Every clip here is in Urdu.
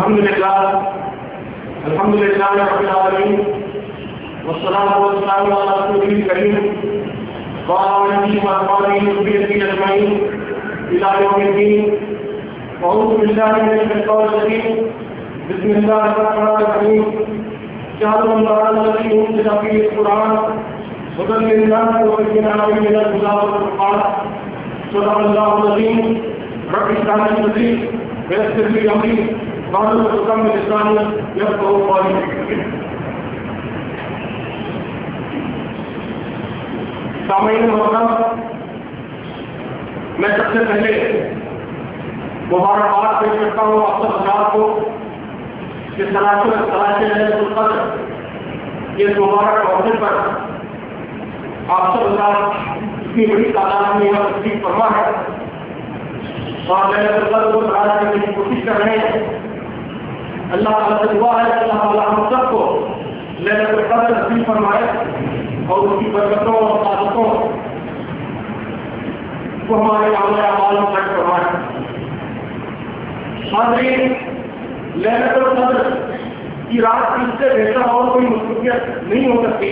الحمد لله رب العالمين والصلاة والسلام على رسوله الكريم وعلى آله وأصحابه وذريته أجمعين إلى يوم الدين. أعوذ بالله من الشيطان الرجيم. بسم الله الرحمن الرحيم. شهر رمضان الذي أنزل فيه القرآن هدى للناس وبينات من الهدى والفرقان. صدق الله العظيم. رب اشرح لي صدري ويسر لي أمري واحلل عقدة من لساني يفقهوا قولي. سامعین محترم، میں سب سے پہلے مبارکباد پیش کرتا ہوں آپ سب حضرات کو کہ صلاۃ لیلۃ القدر کے مبارک موقع پر آپ سب حضرات اتنی بڑی تعداد میں یہاں تشریف فرما ہے اور لیلۃ القدر کو تلاش کرنے کی کوشش کر رہے ہیں. اللہ تعالیٰ سے دعا ہے کہ اللہ تعالیٰ ہم سب کو لیلۃ القدر نصیب فرمائے اور اس کی برکتوں اور سعادتوں کو ہمارے عمل اعمال میں خرچ فرمائے. حاضرین، لیلۃ القدر کی رات اس سے بہتر اور کوئی مصروفیت نہیں ہو سکتی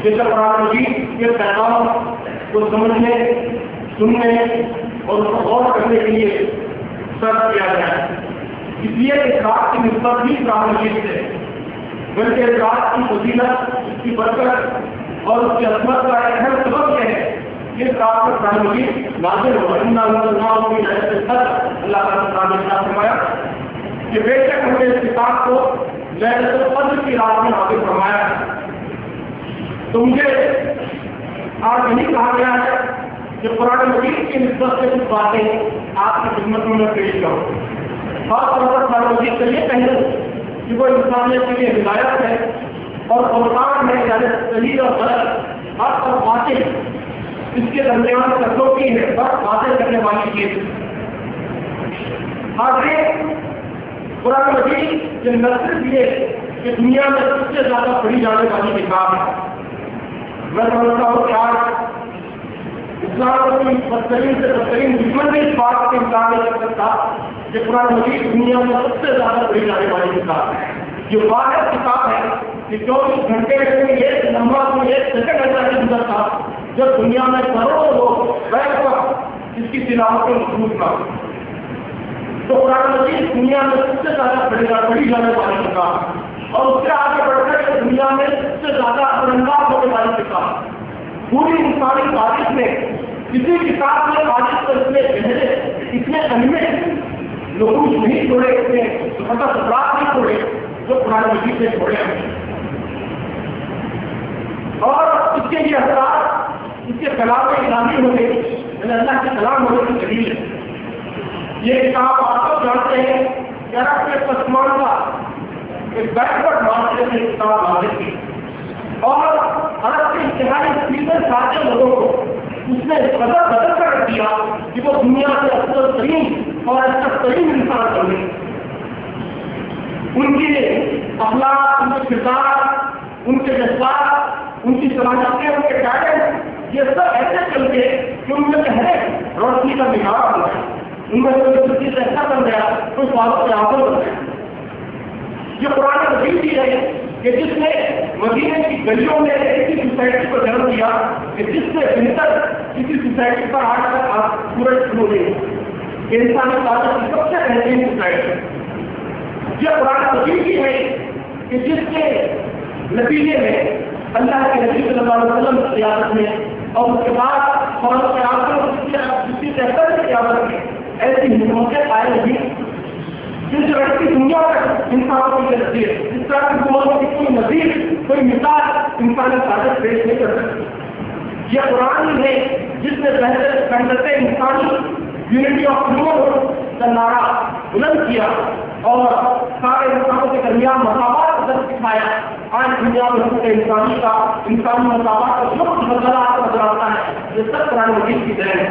جیسے قرآن مجید کے پیغام کو سمجھنے، سننے اور اس کو غور کرنے کے لیے سرچ کیا جائے. اس لیے اس رات کی نسبت بھی قرآن مجید سے، بلکہ اس رات کی فضیلت، اس کی برکت اور اس کی عظمت کا ایک اہم سبب یہ ہے کہ اس رات میں قرآن مجید نازل ہوا. اللہ تعالیٰ نے فرمایا کہ بے شک ہم نے اس کتاب کو لیلۃ القدر کی رات میں نازل فرمایا. تو مجھے آج نہیں کہا گیا ہے کہ قرآن مجید کی نسبت سے کچھ باتیں آپ کی خدمت میں پیش کروں. خاص طور پر قرآن مجید کا یہ پہلو کہ وہ انسانیت کے لیے ہدایت ہے اور قرآن میں یعنی صحیح اور غلط، حق اور باطل، اس کے درمیان کٹوتی ہے، بس باتیں کرنے والی چیز. حاضرین، قرآن مجید یہ نہ صرف یہ کہ دنیا میں سب سے زیادہ پڑھی جانے والی کتاب ہے، میں سمجھتا ہوں کہ آج اسلام کی بدترین سے بدترین دشمن نے اس بات کے انکار نہیں کر سکتا کہ قرآن مجید دنیا میں سب سے زیادہ پڑھی جانے والی کتاب ہے. یہ واحد کتاب ہے کہ 24 گھنٹے میں ایک نمبر میں ایک سیکنڈ ایسا نہیں گزرتا جب دنیا میں کروڑوں لوگ بیٹھ کر اس کی تلاوت کو مضبوط کر. تو قرآن مجید دنیا میں سب سے زیادہ پڑھی جانے والی کتاب اور اس سے آگے بڑھ کر دنیا میں سب سے زیادہ اثرانداز ہونے والی کتاب. پوری انسانی تاریخ میں کسی کتاب میں آج تک اتنے گہرے، اتنے اہمیت نقوش نہیں چھوڑے، اتنے مطلب اثرات نہیں چھوڑے جو قرآن مجید سے چھوڑے ہیں. اور اس کے یہ اثرات اس کے کلام الہی ہونے، یعنی اللہ کے کلام ہونے کی دلیل ہے. یہ کتاب آپ سب جانتے ہیں کہ عرب کے پسماندہ ایک بیکورڈ معاشرے میں کتاب نازل کی اور عرب کے انتہائی فیصد سارے لوگوں کو اس نے قدر بدل کر رکھ دیا کہ وہ دنیا سے افضل ترین اور اشرف ترین انسان بنے. ان کے اخلاق، ان کے کردار، ان کے جذبات، ان کی صلاحیتیں، ان کے ٹیلنٹ، یہ سب ایسے چل گئے کہ ان میں چہرے روشنی کا نگاہ ہو گیا. ان میں کوئی چیز ایسا بن گیا کوئی سوالوں کے آخر بن گیا. یہ قرآن مجید بھی ہے کہ جس نے مدینے کی گلیوں میں ایسی سوسائٹی کو جنم دیا کہ جس سے بہتر کسی سوسائٹی پر آج تک سورج شروع ہوئی کہ انسانی تعداد کی سب سے بہترین سوسائٹی. یہ قرآن مجید بھی ہے کہ جس کے نتیجے میں اللہ کے نبی صلی اللہ علیہ وسلم کی قیادت میں اور اس کے بعد قرآن کے آخر جس کی بہتر کی قیادت میں ایسی حکومتیں قائم ہوئی جس جگہ کی دنیا میں انسانوں کی نظیر اس طرح کی حکومتوں کی کوئی نظیر، کوئی مثال انسانی تعداد پیش نہیں کر سکتی. یہ قرآن ہے جس نے بہتر انسانی یونٹی آف ہیومن کا نعرہ بلند کیا اور سارے انسانوں کے درمیان مساوات کا درس دکھایا. آج دنیا میں انسانی مساوات کا جو مسئلہ آپ کو نظر آتا ہے یہ سب قرآن مجید کی دین ہے.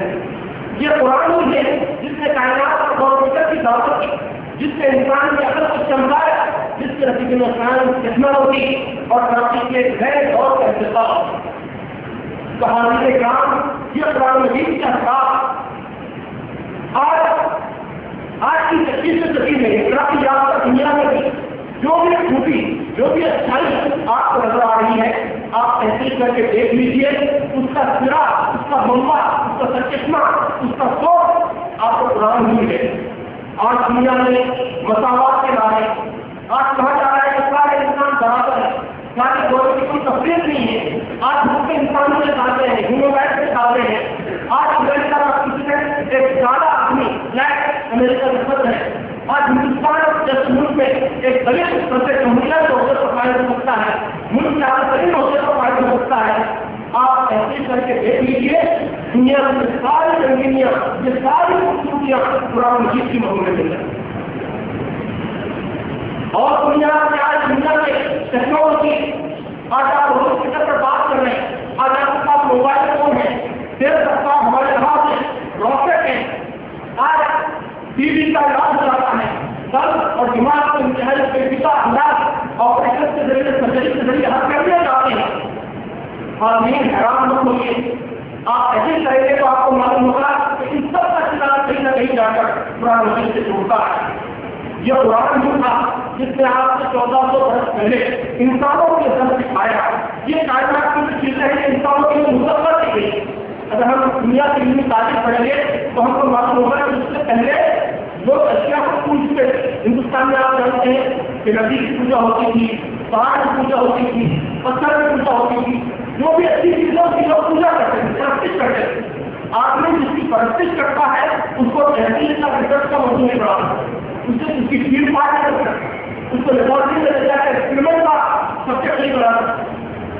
یہ قرآن ہے جس نے کائنات اور کمپیوٹر کی دعوت کی، جس نے انسان کی عقل کو چمکایا، جس کے نتیجے میں سائنس، ٹیکنالوجی اور ترقی کے نئے دور کا انتخاب. کہانی کرام یہ قرآن مجید کے اثرات آج آج کی 21ویں صدی میں ترقی یافتہ دنیا میں بھی جو بھی خوبی جو بھی اچھائی آپ کو نظر آ رہی ہے آپ تحقیق کر کے دیکھ لیجیے اس کا سرا اس کا منبع اس کا سرچشمہ اس کا سوچ آپ کو قرآن نہیں ہے. آج دنیا میں مساوات کے نعرے آج کہا جا رہا ہے کہ سارے انسان برابر ہے سارے دوروں کی کوئی تفریح نہیں ہے. آج بھوکے انسانوں کے کھاتے ہیں ہیومن رائٹس کے کھاتے ہیں. آج امریکہ کا پریزیڈنٹ ایک زیادہ آدمی بلیک امریکہ کا صدر ہے. آج ہندوستان جیسے ملک میں ایک دلت پرسد جمہوریہ کے عہدے پر فائد ہو سکتا ہے ملک میں آپ ترین عہدے پر فائد ہو سکتا ہے. آپ تحقیق کر کے دیکھ لیجیے دنیا میں ساری رنگینیاں یہ ساری خوبصورتیاں قرآن مجید کی مہم میں مل رہی اور دنیا میں آج دنیا میں ٹیکنالوجی آج آپ ہاسپٹل پر بات کر رہے ہیں. آج آپ کے پاس موبائل فون ہے دیر سکتا ہمارے ہاتھ میں راکٹ ہے. آج ٹی وی کا علاج جاتا ہے دل اور دماغ کو انتہائی پیچیدہ انداز آپریشن کے ذریعے سرجری کے ذریعے حل کر دیے جاتے ہیں. اور نہیں حیران مت ہوئے آپ ایسے کریں گے تو آپ کو معلوم ہوگا کہ ان سب کا چلا کہیں نہ کہیں جا کر قرآن مجید سے جڑتا ہے. یہ قرآن جو تھا جس نے آپ سے 1400 برس پہلے انسانوں کے سر دکھایا یہ کائنات کی چیزیں ہیں انسانوں کے لیے مقرر کی گئی. اگر ہم دنیا کی علمی تاریخ پڑھیں گے تو ہم کو معلوم ہوگا کہ اس سے پہلے لوگ اشیاء کو پوجتے. ہندوستان میں آپ جانتے ہیں کہ ندی کی پوجا ہوتی تھی پہاڑ کی پوجا ہوتی تھی پتھر کی پوجا ہوتی تھی. جو بھی اچھی چیزوں کی لوگ پوجا کرتے ہیں پرستش کرتے ہیں. آپ نے جس کی پرستش کرتا ہے اس کو تحقیق کا ریسرچ کا موضوع نہیں بڑھا اسے اس کی فیلڈ پارٹ نہیں کرتا اس کو لیبورٹری میں لے جا کے ایکسپریمنٹ کا سبجیکٹ نہیں بنا.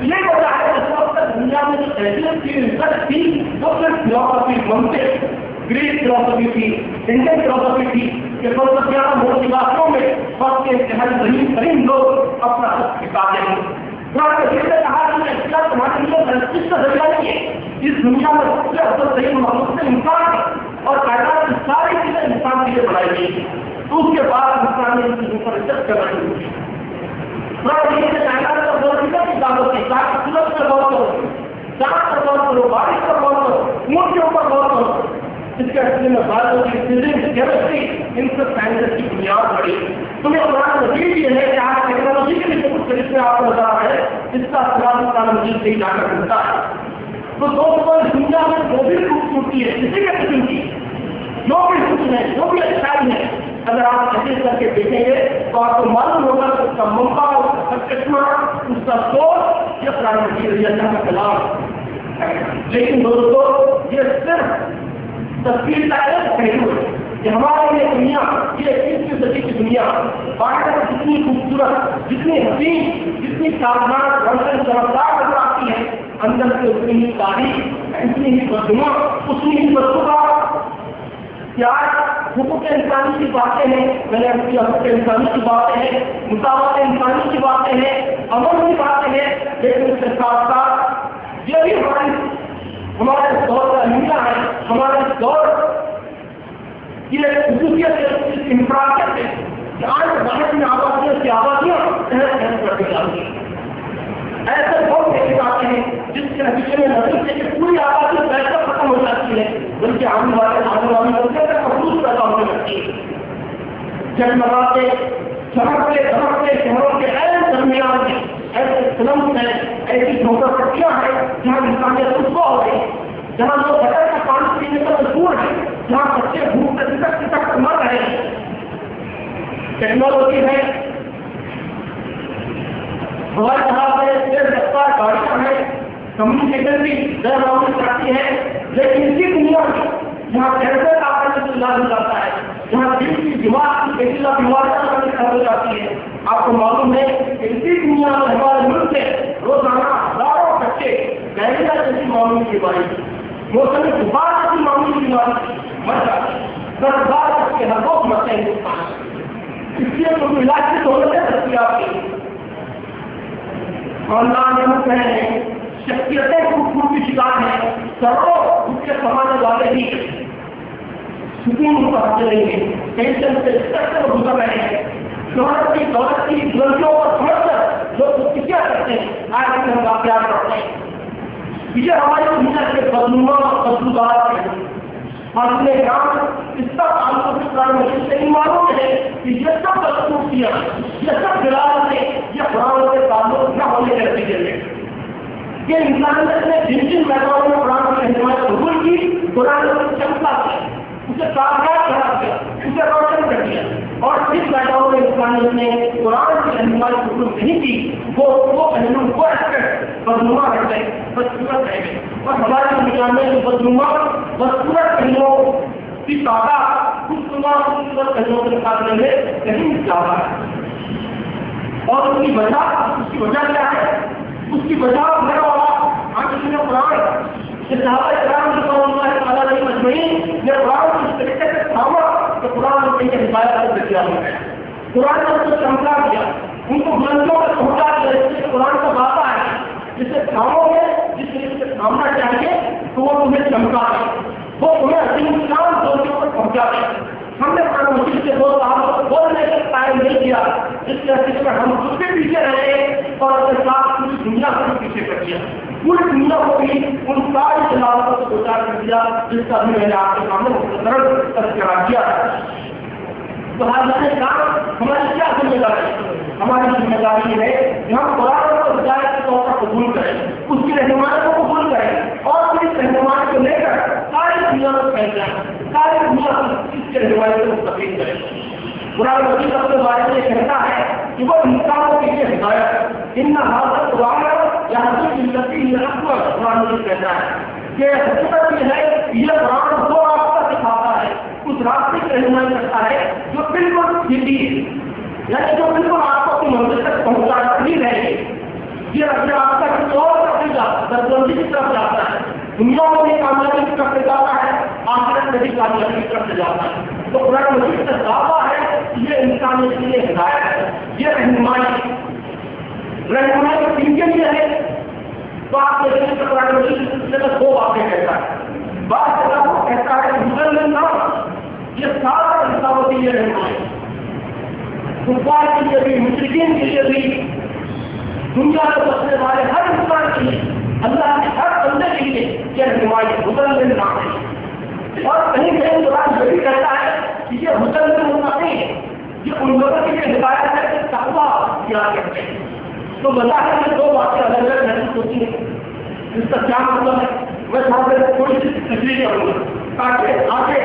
یہ وجہ ہے اس وقت تک دنیا میں جو تحقیق کی ریسرچ تھی وہ صرف فلاسفی منطق گریک فلاسفی تھی انڈین فلاسفی تھی کہ فلسفیاں موٹیواسوں میں وقت کے انتہائی ذہین ترین لوگ اپنا سب نکالتے ہیں. کہا کہ اختیار تمہارے لیے پرستش کا ذریعہ نہیں ہے. اس دنیا میں سب سے افضل ترین مخلوق سے انسان ہے اور کائنات کی ساری چیزیں انسان کے لیے بنائی گئی ہیں. تو اس کے بعد انسان نے ان چیزوں پر ریسرچ کر رہی ہوئی کائنات کا غور کی دعوت ہے. سورج پر غور کرو چاند پر غور کرو بارش پر غور کرو اونٹ کے اوپر غور کرو. اس کے اصل میں بات ہوتی ہے فزکس کیمسٹری ان سب سائنس کی بنیاد پڑی. تمہیں قرآن مجید یہ ہے کہ آج ٹیکنالوجی کے لیے کچھ طریقے آپ کو نظر آ رہے ہیں اس کا قرآن مجید سے ہی جا کر ملتا ہے. تو دوستوں اس دنیا میں جو بھی خوبصورتی ہے کسی کے قسم کی جو بھی حسن ہے جو بھی اچھائی ہے اگر آپ تحقیق کر کے دیکھیں گے تو آپ کو معلوم ہوگا کہ اس کا منبع اس کا سرچشمہ اس کا سوچ یہ قرآن مجید اللہ کا کلام ہے. لیکن دوستوں یہ صرف تصویر کا ایک پہلو ہے کہ ہمارے لیے دنیا یہ 21ویں صدی کی دنیا باہر جتنی خوبصورت جتنی حسین جتنی سازگار روشن چمکدار نظر آتی ہے اندر سے اتنی ہی تاریخ اتنی ہی بدنما اتنی ہی بدسگار. کیا حقوق انسانی کی باتیں ہیں میں نے اپنی حقوق انسانی کی باتیں ہیں مساوات انسانی کی باتیں ہیں امن کی باتیں ہیں لیکن اس کے ساتھ ساتھ یہ بھی ہمارے دور کا المیہ ہے ہمارے دور کی ایک خصوصیت ہے اس انفرادیت ہے کہ آج بھارت میں آبادیوں کی آبادیاں کرتی جاتی ہیں. ایسے بہت دیکھے جاتے ہیں جس کے نتیجے میں نظر سے کہ پوری آبادی پیسہ ختم ہو جاتی ہے بلکہ آنے والی مدد کا مخصوص پیدا ہونے لگتی ہے. جگمگاتے چمکتے دمکتے شہروں کے ایسے درمیان میں ایسے فلم ہیں ایسی جھوپڑ پٹیاں ہیں جہاں انسانیت رسوا ہو گئی جہاں لوگ گٹر کا پانی پینے پر مجبور ہیں جہاں بچے بھوک سے ٹکٹ مر رہے ہیں. ٹیکنالوجی ہے ہوائی جہاز ہے تیز رفتار گاڑیاں ہیں کمیونیکیشن بھی غیر معمولی کرتی ہے. لیکن اسی دنیا میں جہاں کینسر کا علاج ہو جاتا ہے جہاں دل کی دماغ کی پیچیدہ بیماریاں ہو جاتی ہے آپ کو معلوم ہے کہ اسی دنیا میں ہمارے ملک سے روزانہ ہزاروں بچے ڈائریا جیسی معمولی بیماری موسمی بخار جیسی معمولی بیماری مر جاتی ہے. 10,000 بچے ہر روز مرتے ہیں ہندوستان میں. اس لیے کوئی علاج کی سہولتیں دستیاب کی خاندان ہیں شخصیتیں خوب کی شکار ہیں سروں اس کے سمانے والے بھی سکون کو حاصل نہیں ہے ٹینشن سے گزر رہے ہیں. شہرت کی دولت کی غلطیوں پر سمجھ کر لوگ کیا کرتے ہیں آج ہم واقعات کرتے ہیں. یہ ہماری دنیا کے بدنما اور بدبودار ہیں حاصل کرام اس کا تعلق قرآن مجید سے معلوم ہے کہ یہ سب خصوصیاں، یہ سب دلالتیں یہ قرآن سے تعلق نہ ہونے کے نتیجے میں کہ انسانیت نے جن جن میدانوں میں قرآن کی رہنمائی قبول کی، قرآن نے اسے چمکا دیا، اسے کامیاب کرا دیا، اسے روشن کر دیا، اور جس میدانوں میں انسانیت نے قرآن کی رہنمائی قبول نہیں کی وہ پہلو وہ ایسپیکٹ بدنما رہ گئے، بدصورت رہ گئے، اور ہمارے دنیا میں جو بدنما بدصورت پہلوؤں کی تعداد خوشنما خوبصورت پہلوؤں کے مقابلے میں کہیں زیادہ ہے۔ اور اس کی وجہ کیا ہے؟ اس کی وجہ میرا قرآن صحابہ کرام رضوان اللہ تعالیٰ علیہ اجمعین نے قرآن کو اس طریقے سے تھاما کہ قرآن ان کی ہدایت سے دیا ہوا ہے، قرآن نے ان کو چمکا دیا، ان کو بلندوں پر پہنچا دیا، اس لیے قرآن کا وعدہ ہے جسے تھامو گے، جس طریقے سے تھامنا چاہیے تو وہ تمہیں چمکا دے، وہ تمہیں عظیم شان دوستوں پر پہنچا دے۔ ہم نے قرآن مجید سے دو صحابہ بولنے کا ٹائم نہیں کیا، جس کے نتیجے میں ہم خود کے پیچھے رہے اور اپنے ساتھ پوری دنیا کو بھی پیچھے کر دیا، پوری دنیا کو بھی ان ساری تلاوتوں سے دو چار کر دیا جس کا بھی میں نے آپ کے سامنے مختصر تذکرہ کیا ہے۔ تو حاضرین کرام ہماری کیا ذمہ داری ہے؟ ہماری ذمہ داری ہے کہ ہم قرآن کو ہدایت کے طور پر قبول کریں، اس کی رہنمائی کو قبول کریں اور پھر اس رہنمائی کو لے کر ساری دنیا میں پھیل جائیں، ساری دنیا کو اس کے رہنمائی کو مستفید کریں۔ قرآن مجید اپنے بارے میں کہتا ہے کہ وہ انسانوں کے لیے ہدایت ان حاضر قرآن یا قرآن مجید کہتا ہے کہ حقیقت یہ ہے یہ قرآن وہ راستہ دکھاتا ہے، اس راستے کی رہنمائی کرتا ہے جو بالکل سیدھی ہے، یعنی جو بالکل آپ کو اپنی منزل تک پہنچانا نہیں رہے گی۔ یہ اپنے آپ کا کسی اور طرف نہیں جاتا، دربندی کی طرف جاتا ہے، دنیا میں بھی کامیابی کی طرف سے جاتا ہے، آخرت میں بھی کامیابی کی طرف سے جاتا ہے۔ تو قرآن مجید کا دعویٰ ہے یہ انسانیت کے لیے ہدایت ہے، یہ رہنمائی کا دین کے لیے ہے۔ تو آپ دیکھیں کہ قرآن مجید اس سلسلے میں دو باتیں کہتا ہے، بات وہ کہتا ہے کہ یہ سارا انسانوں کے لیے رہنمائی، کفار کے لیے بھی، مشرکین کے لیے بھی، دنیا میں بسنے والے ہر انسان کے لیے، اللہ کے ہر بندے کے لیے یہ رہنمائی حسن نام ہے۔ اور کہیں کہیں قرآن یہ بھی کہتا ہے کہ یہ حسن متقی ہے، یہ ان لوگوں کے لیے ہدایت ہے کہ تقویٰ کیا کرتے ہیں۔ تو بظاہر میں دو باتیں الگ الگ نہیں ہوتی ہیں، اس کا کیا مطلب ہے میں تھوڑا سا تھوڑی سی تشریح کروں گا تاکہ آگے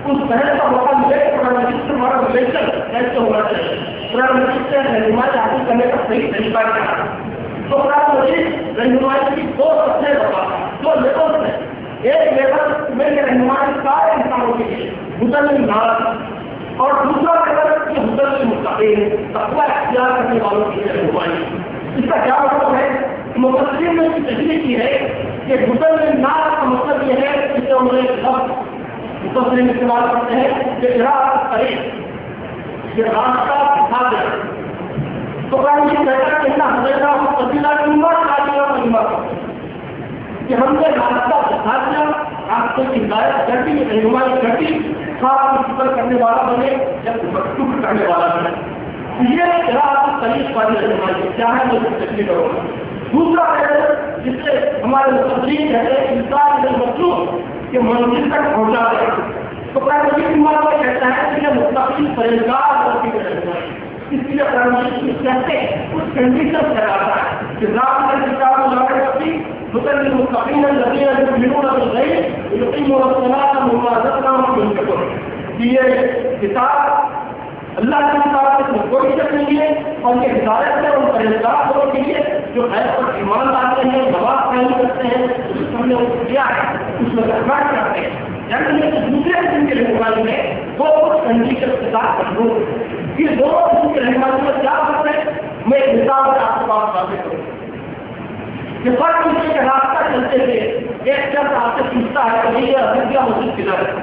اس بحث کا موقع ملے کہ قرآن مجید سے ہمارا ریلیشن کیسے ہونا چاہیے، قرآن مجید سے رہنمائی حاصل کرنے کا صحیح طریقہ کیا ہے۔ تو قرآن مجید رہنمائی کی دو سطحیں بتاتا ہے، دو لیولس ہیں۔ ایک لیول میں یہ رہنمائی سارے انسانوں کے لیے حسن ناز، اور دوسرا لیول یہ حسن مستقیم تقویٰ اختیار کرنے والوں کے لیے رہنمائی۔ اس کا کیا مطلب ہے؟ مفسرین نے تشریح کی ہے کہ حسن ناز کا مطلب یہ ہے کہ انہوں نے لفظ مفسرین استعمال کرتے ہیں کہ ارادہ طریق، یہ راستہ دکھا دے۔ تو قرآن یہ کہتا ہے کہ حضرت تبدیلہ کہ ہم نے راستہ دکھا دیا، راستے کی ہدایت کر دی، رہنمائی کر دی، خاص فکر کرنے والا بنے یا فکر کرنے والا بنے۔ یہ ارادہ طریق والی رہنمائی کیا ہے میں تشریح کروں گا۔ دوسرا ہے جس سے ہمارے مفسرین کہتے ہیں انسان مطلوب کہ منزل تک پہنچا دے۔ تو قرآن مجید میں کہتا ہے کہ یہ مستقل پرہیزگار ہوتی ہے، اس لیے قرآن مجید کہتے ہیں اس کنڈیشن سے آتا ہے کہ رات میں کتاب لانے کبھی حسن المستقیم الذین یؤمنون بالغیب ویقیمون الصلاۃ ومما رزقناہم ينفقون۔ یہ کتاب اللہ کی کتاب میں کوئی شک نہیں ہے، اور یہ ہدایت ہے ان پرہیزگار لوگوں کے لیے جو غیب پر ایمان لاتے ہیں، نماز قائم کرتے ہیں، جس ہم نے کیا ہے اس میں اخراج کرتے ہیں، یعنی یہ دوسرے قسم کے رہنمائی میں وہ اس کنڈیشن کے ساتھ مضبوط۔ یہ دونوں قسم کے رہنمائی میں کیا فرق ہے میں ایک مثال سے آپ کو بات واضح کروں کہ فرق اس کے راستہ چلتے ہوئے ایک شخص آپ سے پوچھتا ہے کہ یہ ادھیا مسجد کدھر ہے،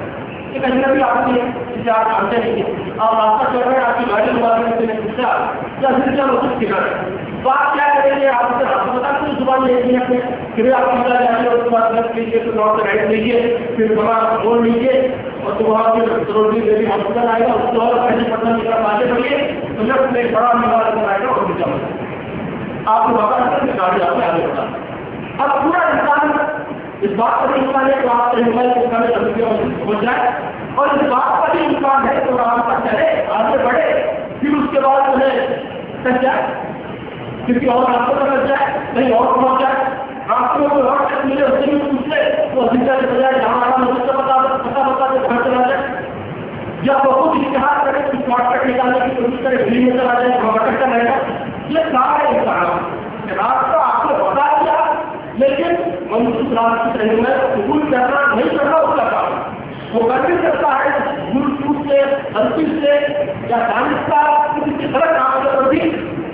کہ کہیں بھی آپ نے اسے آپ جانتے نہیں، آپ راستہ چل رہے ہیں، آپ کی گاڑی مبارک نے پوچھا کہ ادھیا مسجد کدھر ہے، تو آپ کیا کریں گے؟ آپ سے آپ بتا کہ زبان لے لیجیے اپنے، پھر آپ کی جائیں اور اس کے بعد لفٹ لیجیے، پھر وہاں سے رائٹ لیجیے، پھر وہاں روڈ لیجیے، اور تو وہاں پھر روڈی دیوی ہاسپٹل آئے گا، اس کے بعد پہلے پٹنہ کی طرف آگے بڑھیے تو لیفٹ میں ایک بڑا نواز آئے گا اور نیچا آپ کو واپس گاڑی آپ آگے بڑھا۔ اب پورا انسان اس بات کا بھی امکان ہے کہ آپ ہو جائے اور اس بات کا بھی امکان ہے کہ آپ کا چلے آگے بڑھے پھر اس کے بعد انہیں کٹ جائے کسی اور راستوں پر کٹ جائے کہیں اور پہنچ جائے راستوں کو اور تک ملے اس سے بھی پوچھ لے تو ہمیشہ کے بجائے جہاں آنا مجھے سے پتا کے گھر چلا جائے یا وہ خود اشتہار کرے کچھ شارٹ کٹ نکالنے کی کوشش کرے دلی میں چلا جائے وہاں بھٹکتا رہے گا. یہ سارے امکانات راستہ آپ نے بتا دیا لیکن منصوص راستے رہنمائی قبول کرنا نہیں کرنا اس کا کام وہ کر بھی سکتا ہے گل ٹوٹ سے غلطی سے یا دانش کا کسی غلط کام پر بھی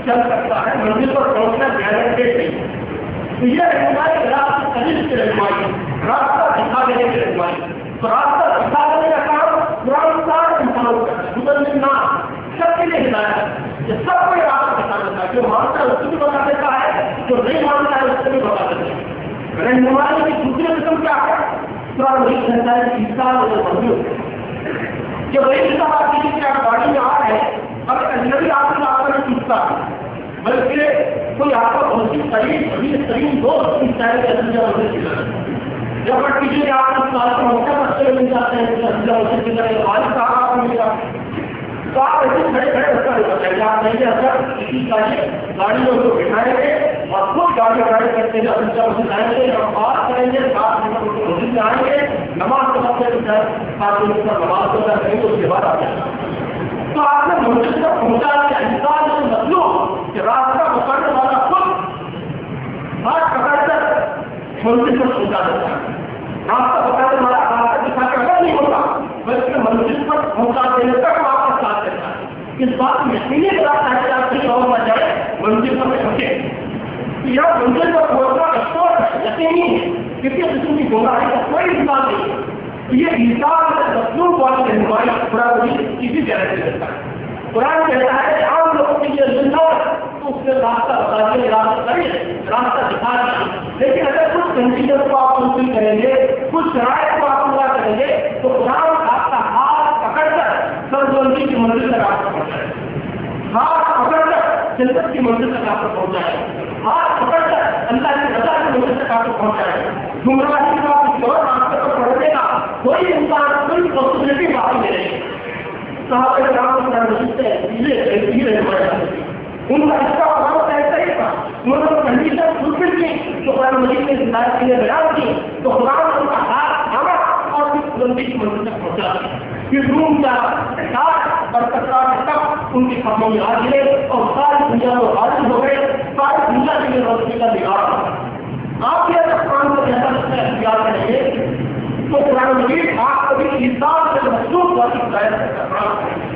چل سکتا ہے منزل پر پہنچنا گارنٹیڈ نہیں. تو یہ رہنمائی راستہ تجویز کی رہنمائی راستہ دکھا دینے کی رہنمائی تو راستہ دکھا دینے کا کام قرآن سارے انسانوں کا ہے مدن نہ سب کے لیے ہدایت یہ سب کو راستہ دکھا دیتا ہے جو مانتا ہے اس کو بھی بتا دیتا ہے جو نہیں مانتا ہے اس کو بھی بتا دیتا ہے. رہنمائی کی دوسری قسم کیا ہے قرآن وہی کہتا ہے کہ انسان اور مزدور جب وہی حساب آپ کی کہ آپ گاڑی میں آ رہے ہیں اور اجنبی آپ سے آپ کا نہیں پوچھتا بلکہ کوئی آپ کا بہت ہی قریب ترین دوست اس طرح کے اندر جب آپ کسی آپ کو سال کا موقع بچے مل جاتے ہیں والد صاحب آپ کو ملا تو آپ ایسے کھڑے کھڑے رکھا بتائیں آپ نہیں اثر کسی گاڑی میں کو بٹھائیں گے اور خود گاڑی ڈرائیو کرتے ہیں اپنے جائیں گے اور بات کریں گے بات مسجد میں آئیں گے نماز کو سب سے ساتھ نماز کو کریں گے اس کے بعد آ جائیں گے. تو آپ نے مسجد تک پہنچا کے انسان سے مطلوب کہ راستہ پکڑنے والا خود ہاتھ پکڑ کر منزل پر پہنچا دیتا ہے. راستہ پکڑنے والا راستہ دکھا کے اگر نہیں ہوتا بلکہ منزل پر پہنچا دینے تک واپس ساتھ دیتا ہے. اس بات میں یقینی راستہ ہے کہ آپ کہیں اور نہ جائے منزل پر پہنچے. یہ منزل پر پہنچنا اشور ہے یقینی ہے کسی قسم کی گمراہی کا کوئی انسان نہیں ہے. یہ انسان مطلوب والی رہنمائی قرآن کسی گارنٹی دیتا ہے. قرآن کہتا ہے کہ عام لوگوں کے لیے زندہ تو اس سے راستہ بتا دیا راستہ کریے راستہ دکھا دیا لیکن اگر کچھ کنڈیشن کو آپ فلفل کریں گے کچھ شرائط کو آپ پورا کریں گے تو قرآن آپ کا ہاتھ پکڑ کر سربلندی کی منزل تک آپ کو پہنچائے ہاتھ پکڑ کر جنت کی منزل تک آپ کو پہنچائے ہاتھ پکڑ کر اللہ کی رضا کی منزل تک آپ کو پہنچائے. گمراہی کا کسی اور راستے پر پڑھنے کا کوئی انسان کوئی پاسبلٹی باقی نہیں ہے. صحابہ کرام ان کا حصہ قرآن ایسا ہی تھا انہوں نے کنڈیشن فلفل کی تو قرآن مجید نے ہدایت کے لیے بیان کی تو قرآن ان کا ہاتھ تھاما اور پھر بلندی کی منزل تک پہنچا دیا. پھر روم کا ساتھ اور تک ان کی قدموں میں آ گئے اور ساری دنیا میں غالب ہو گئے. ساری دنیا کے لیے روشنی کا بگاڑ تھا. آپ یہ اگر قرآن کو جیسا اختیار کریں گے تو قرآن مجید آپ کبھی انسان سے مخصوص والی ہدایت کر رہا ہے.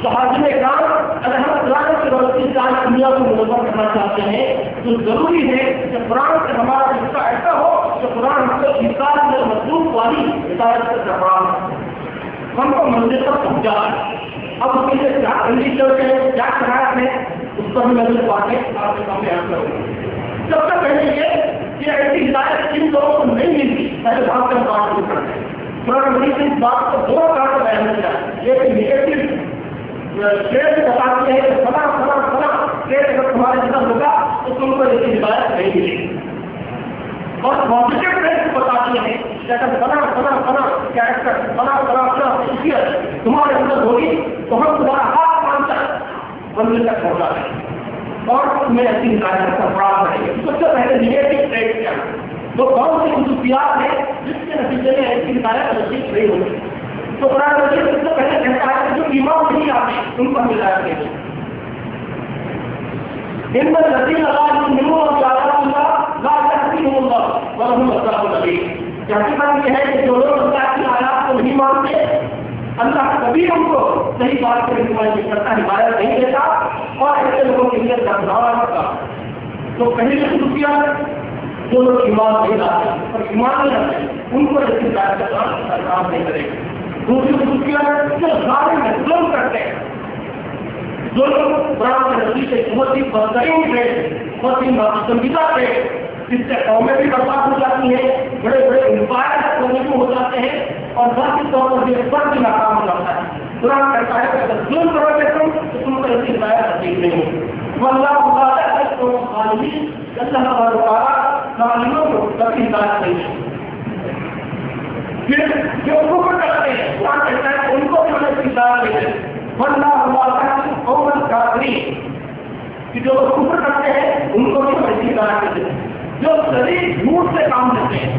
صحابہ کرام اگر ہم قرآن کی روشنی سے آج دنیا کو منور کرنا چاہتے ہیں تو ضروری ہے کہ قرآن سے ہمارا رشتہ ایسا ہو کہ قرآن ہم کو انسان سے مخصوص والی ہدایت سے کر رہا ہے ہم کو منزل تک پہنچا ہے. اب اس کے لیے کیا کنڈیشن ہے کیا شرائط ہے اس پر میں نظر پاتے آپ کے سامنے بیان کروں گا. سب سے پہلے یہ کہ ایسی ہدایت جن لوگوں کو نہیں ملتی پہلے بات کا بات شروع کرتے ہیں. قرآن مجید نے اس بات کو دو کار کا بیان کیا یہ نگیٹو شیئر بتاتی ہے کہ فلاں شیئر اگر تمہارے اندر ہوگا تو تم کو ایسی ہدایت نہیں ملے گی اور پازیٹیو ٹریڈ بتاتی ہے کہ اگر فلاں کیریکٹر فلاں تمہارے اندر ہوگی تو ہم تمہارا ہاتھ مان کر منزل تک پہنچا دیں گے اور تمہیں ایسی ہدایت کا فراہم کریں گے. سب سے پہلے نگیٹو ٹریڈ کیا وہ کون سی خصوصیات ہیں جس کے نتیجے میں ایسی ہدایت نصیب نہیں ہوگی. تو قرآن مجید سب سے پہلے کہتا ہے کہ جو ایمان نہیں آتے ان پر ہدایت دے دیں. ان میں الذین لا یؤمنون بآیات اللہ لا یهدیهم اللہ ولهم عذاب الیم. حقیقت یہ ہے کہ جو لوگ اللہ کی آیات کو نہیں مانتے اللہ کبھی ان کو صحیح بات کی رہنمائی نہیں کرتا ہدایت نہیں دیتا اور ایسے لوگوں کے لیے دردناک ہوتا. تو پہلی خصوصیات جو لوگ ایمان نہیں لاتے اور ایمان نہیں رکھتے ان کو ایسی ہدایت کا کام نہیں کرے گا. دوسری خصوصیات جو ظالم ہے ظلم کرتے ہیں جو لوگ قرآن کے نزدیک سے بہت ہی بہترین تھے بہت ہی ناپسندیدہ تھے جس سے قومیں بھی برباد ہو جاتی ہیں بڑے بڑے امپائر قومیں بھی ہو جاتے ہیں اور ذاتی طور پر یہ فرد بھی ناکام ہو جاتا ہے. قرآن کہتا ہے کہ اگر ظلم کرو گے تو تم کو ایسی ہدایت نصیب نہیں ہوگی. اللہ تعالیٰ ظالمین اللہ تعالیٰ ظالموں کو کبھی ہدایت پھر جو کفر کرتے ہیں قرآن کہتا ہے ان کو بھی ہمیں کردار دیتے ہیں واللہ قوم الکافرین کہ جو لوگ کفر کرتے ہیں ان کو بھی ہمیں کردار دیتے ہیں جو شریک جھوٹ سے کام لیتے ہیں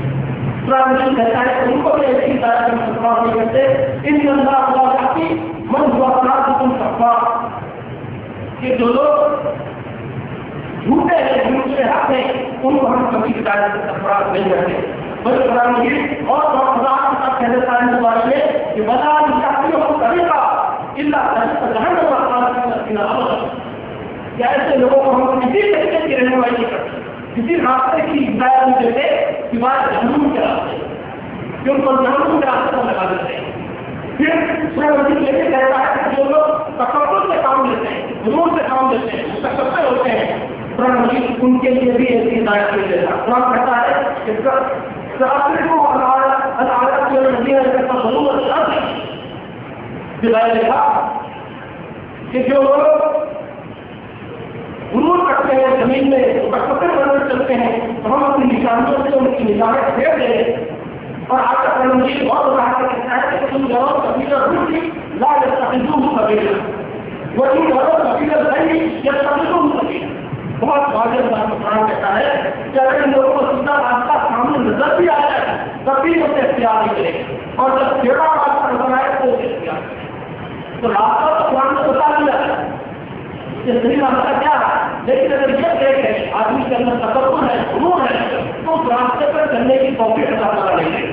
قرآن مجید کہتا ہے ان کو بھی ایسی ہدایت میں سفار نہیں کرتے ان اللہ کی من ہوا صراط سفار کہ جو لوگ جھوٹے ہیں جھوٹ سے حق ہیں ان کو ہم کبھی ہدایت سے سفار نہیں کرتے بلکہ قرآن مجید اور کہتا ہے بارے میں کہ بتا طریقہ کیا ایسے لوگوں کو ہم کسی طریقے کی رہنمائی نہیں کرتے کسی راستے کی ہدایت نہیں دیتے سوائے جہنم کے راستے کہ ان کو جہنم کے راستے پر لگا دیتے ہیں پھر قرآن مجید یہ بھی کہتا ہے کہ جو لوگ تکبر سے کام لیتے ہیں غرور سے کام لیتے ہیں مستقبل ہوتے ہیں قرآن مجید ان کے لیے بھی ایسی ہدایت نہیں دیتا قرآن کہتا ہے کہ کہ جو لوگ غرور کرتے ہیں زمین میں پکڑ بن چلتے ہیں تو ہم اپنی نشانیوں سے ان کی نشانیں پھیر دیں اور آج کا قرآن مجید بہت بڑا کہتا ہے کہ تم جاؤ قبیلہ روٹی لا یستخدموه قبیلہ وہی جاؤ قبیلہ نہیں یستخدموه قبیلہ بہت واضح بات قرآن کہتا ہے کہ اگر ان لوگوں کو سیدھا راستہ سامنے نظر بھی آ جائے تب بھی اسے اختیار نہیں کرے اور جب ٹیڑھا راستہ نظر آئے تو اسے اختیار کرے تو راستہ تو قرآن کو بتا دیا ہے کہ صحیح راستہ کیا ہے لیکن اگر یہ دیکھ ہے آدمی کے اندر تکبر ہے غرور ہے تو اس راستے پر چلنے کی توفیق عطا کرا نہیں ہے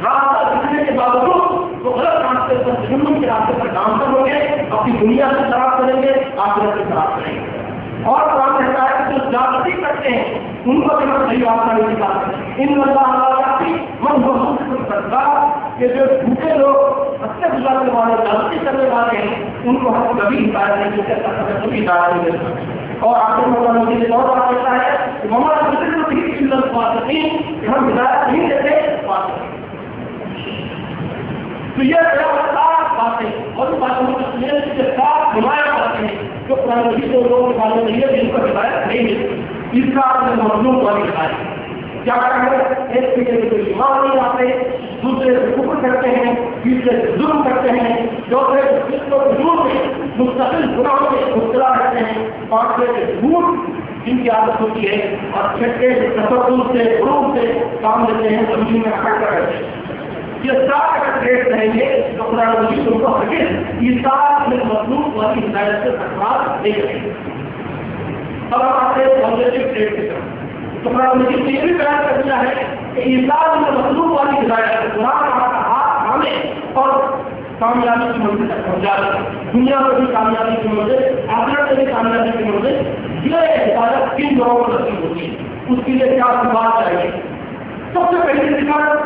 راستہ سیکھنے کے باوجود وہ غلط راستے پر جہنم کے راستے پر کام کریں گے اپنی دنیا سے خراب کریں گے آخرت سے خراب کریں گے اور قرآن کہتا ہے کہ جو زیادتی کرتے ہیں ان کو بھی ہم صحیح راستہ نہیں دکھاتے ان اللہ من ہو سکتا کہ جو جھوٹے لوگ اچھے گزارنے والے زیادتی کرنے والے ہیں ان کو ہم کبھی ہدایت نہیں دے سکتے کبھی ہدایت نہیں دے سکتے اور آخر میں مجھے اور بات کہتا ہے کہ ہمارا کہ ہم ہدایت نہیں دیتے تو یہ باتیں اور باتیں کے ساتھ نمایاں باتیں ہیں جو قرآن مجید کے لوگوں کے بارے میں یہ جن کو ہدایت نہیں ملتی اس کا مظلوم والی ہدایت کیا کریں ایک پیڑھے سے کوئی ایمان نہیں آتے دوسرے سے کفر کرتے ہیں تیسرے سے ظلم کرتے ہیں چوتھے سے جھوٹ میں مستقل گناہوں میں مبتلا رہتے ہیں پانچویں سے جھوٹ جن کی عادت ہوتی ہے اور چھٹے سے تصور سے غروب سے کام لیتے ہیں زمین میں اکڑ کر رہتے ہیں یہ سات اگر ٹریڈ رہیں گے تو قرآن مجید ان کو ہرگز یہ سات میں مطلوب والی ہدایت سے تکرار نہیں کریں گے اب ہم آتے ہیں پازیٹیو ٹریڈ کی طرف تو قرآن مجید نے یہ بھی بیان کر دیا ہے کہ انسان میں مطلوب والی ہدایت قرآن کا ہاتھ تھامے اور کامیابی کی منزل تک پہنچا دے دنیا میں بھی کامیابی کی منزل آخرت میں بھی کامیابی کی منزل یہ ہدایت کن لوگوں کو نصیب ہوتی ہے اس کے لیے کیا بات چاہیے سب سے پہلے